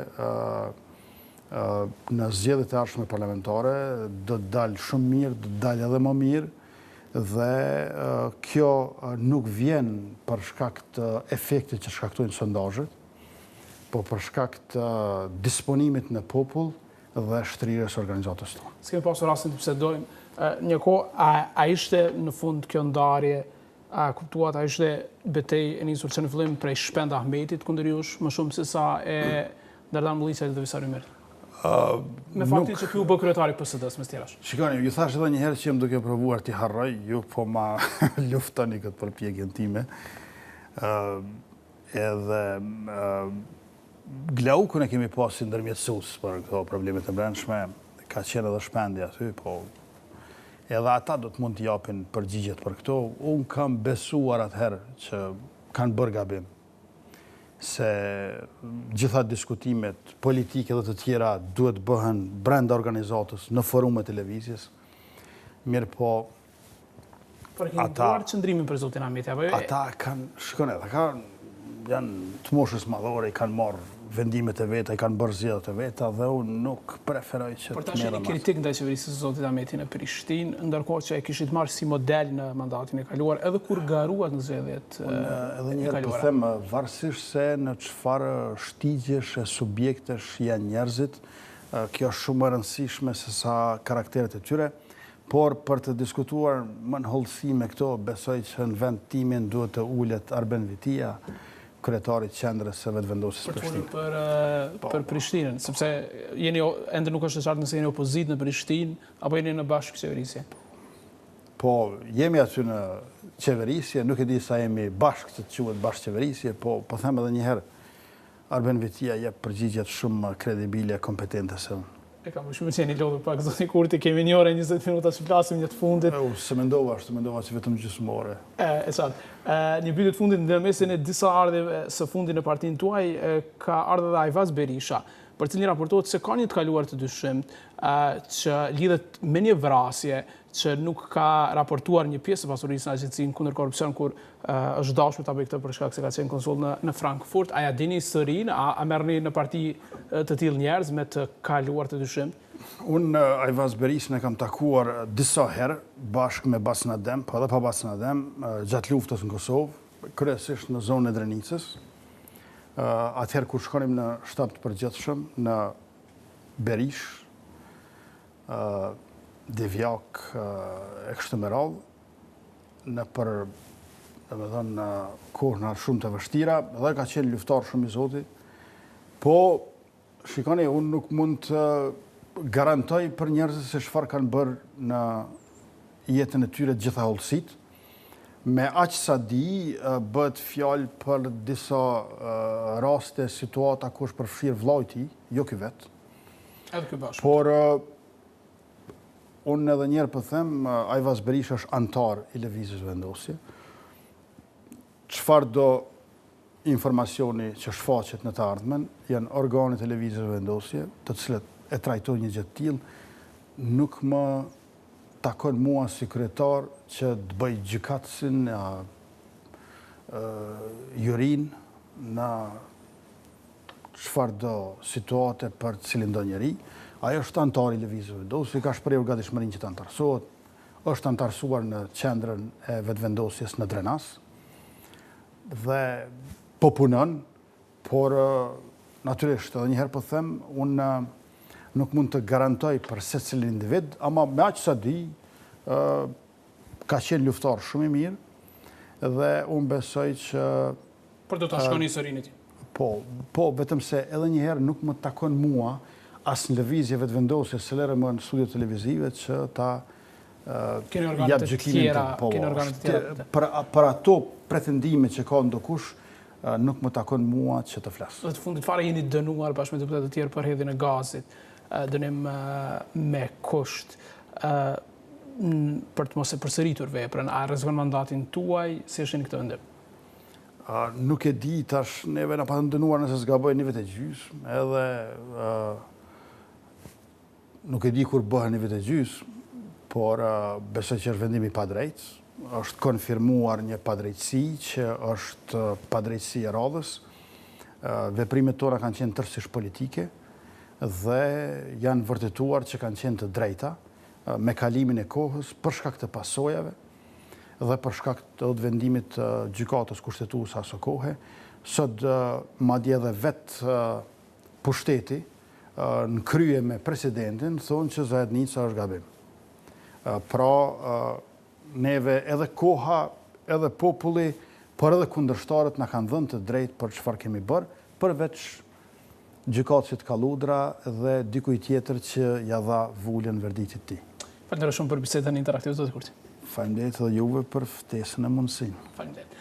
në zgjedhjet e ardhshme parlamentare do të dalë shumë mirë, do të dalë edhe më mirë, dhe kjo nuk vjen për shkak të efektit që shkaktojnë sondazhet, po për shkak të disponimit në popull dhe shtrirjes organizatës tonë. S'kemi pasur rastin të bisedojmë. Një kohë, a ishte në fund kjo ndarje, a kuptuat, a ishte betej e nisur që në fillim prej Shpend Ahmetit kundër jush, më shumë se sa e Dardan Mulliçi dhe Visar Ymerit? Me faktin që ju bë kryetari PSD-s mes tjerash. Shikoni, ju thash edhe një herë që jam duke provuar t'i harroj, ju po ma luftoni këtë përpjekjen time. Edhe glaukun e kemi pas si ndërmjetësues për këto problemet e brendshme, ka qenë edhe Shpendi aty, po edhe ata do të mund të japin përgjigjet për këto. Unë kam besuar atëherë që kanë bërë gabim, se gjitha diskutimet politike dhe të tjera duhet bëhen brenda organizatës në forumet e lëvizjes. Mirë po, por keni duar qëndrimin për zotin Ahmeti, apo jo? Ata kanë, shikoni, ata janë të moshës madhore, i kanë marrë vendimet e veta, i kanë bërë zgjedhjet e veta, dhe unë nuk preferoj që por të tash merrem. një kritik ndaj qeverisë së zotit Ahmeti në Prishtinë, ndërkohë që e kishit marrë si model në mandatin e kaluar, edhe kur garuat në zgjedhjet e Edhe një herë po kaluara. them, varësisht se në çfarë shtigjesh e subjektesh janë njerëzit, kjo është shumë e rëndësishme se sa karakteret e tyre, por për të diskutuar më në hollësi me këto, besoj që në vend timin duhet të ulet Albin Vitia, kryetari i qendrës së vetëvendosjes Për Prishtinë. për Prishtinën, sepse ende nuk është e qartë nëse jeni opozitë në Prishtinë apo jeni në bashkëqeverisje. Po, jemi aty në qeverisje, nuk e di sa jemi bashkë, se të quhet bashkë qeverisje, po them edhe njëherë, Albin Vitia jep përgjigjet shumë kredibile, kompetente se unë. E kam shumë që jeni lodhur pak, zoti Kurti, kemi një orë e 20 minuta që flasim një të fundit. Se mendova që vetëm gjysmore. E qartë. Një pyetje të fundit në mesin e disa ardhjeve së fundit në partinë tuaj, ka ardhur edhe Ajvaz Berisha, për cilin raportohet se ka një të kaluar të dyshimt që lidhet me një vrasje që nuk ka raportuar një pjesë e pasurisë në Agjencinë kundër korrupsion kur është dashur ta bëjë këtë për shkak se ka qenë konsull në Frankfurt. A ja dini historinë, a merrni në parti të tillë njerëz me të kaluar të dyshimt? Unë Ajvaz Berishën e kam takuar disa herë bashkë me Basna Dem, po edhe pa Basna Dem, gjatë luftës në Kosovë, kryesisht në zonën e Drenicës. Atëherë kur shkonim në shtab të përgjithshëm në Berish, Devjak e kështu me radhë, në për, domethënë, kohëna shumë të vështira, dhe ka qenë luftar shumë i Zotit. Po, shikoni, unë nuk mund të garantoj për njerëzit se çfarë kanë bërë në jetën e tyre të gjitha hollësit. Me aq sa di, bëhet fjalë për disa raste, situata ku është përfshirë vllai i tij, jo ky vet. Edhe ky bashkë. Por unë edhe njerë për them, Ajvaz Berisha është antar i lëvizjes vendosje. Çfarë do informacioni që shfaqet në të ardhmen, janë organet e lëvizjes vendosje, të cilët e trajtojnë një gjë të tillë, nuk më takon mua si kryetar që të bëj gjykatësin jurin në çfarë do situate për cilin do njeri. Ajo është antar i lëvizjes vendosje, ka shprehur gatishmërinë që të antarësohet, është antarësuar në qendrën e vetvendosjes në Drenas dhe po punon, por natyrisht edhe një herë po them, unë nuk mund të garantoj për secilin individ, ama me aq sa di, ka qenë luftar shumë i mirë dhe unë besoj që... Por do të shkoni historinë e tij. Po, vetëm se edhe një herë nuk më takon mua as në lëvizje vetvendosje, se lere më në studio televizive që ta jap gjykimin tjera. Për ato pretendime që ka ndokush, nuk më takon mua që të flas. Dhe të fundit fare jeni dënuar bashkë me deputetë të tjerë për hedhjen e gazit, dënim me kusht për të mos e përsëritur veprën. A rrezikon mandatin tuaj? Si është në këtë vendim? Nuk e di, tash neve na patën dënuar nëse zgaboj një vit e gjysmë, edhe nuk e di kur bëhen një vit e gjysmë, por besoj që është vendimi pa drejtë. Është konfirmuar një padrejtësi që është padrejtësi e radhës. Veprimet tona kanë qenë tërësisht politike dhe janë vërtetuar që kanë qenë të drejta me kalimin e kohës për shkak të pasojave dhe për shkak të vendimit të gjykatës kushtetuese aso kohe. Sot madje edhe vetë pushteti në krye me presidentin thonë që zajednica është gabim. Pra, neve edhe koha, edhe populli, por edhe kundërshtarët na kanë dhënë të drejtë për çfarë kemi bërë, përveç gjykatësit kaludra dhe dikujt tjetër që ja dha vulën verdiktit të tij. Falenderoj shumë për bisedën interaktive, zoti Kurti. Faleminderit edhe juve për ftesën e mundësinë. Faleminderit.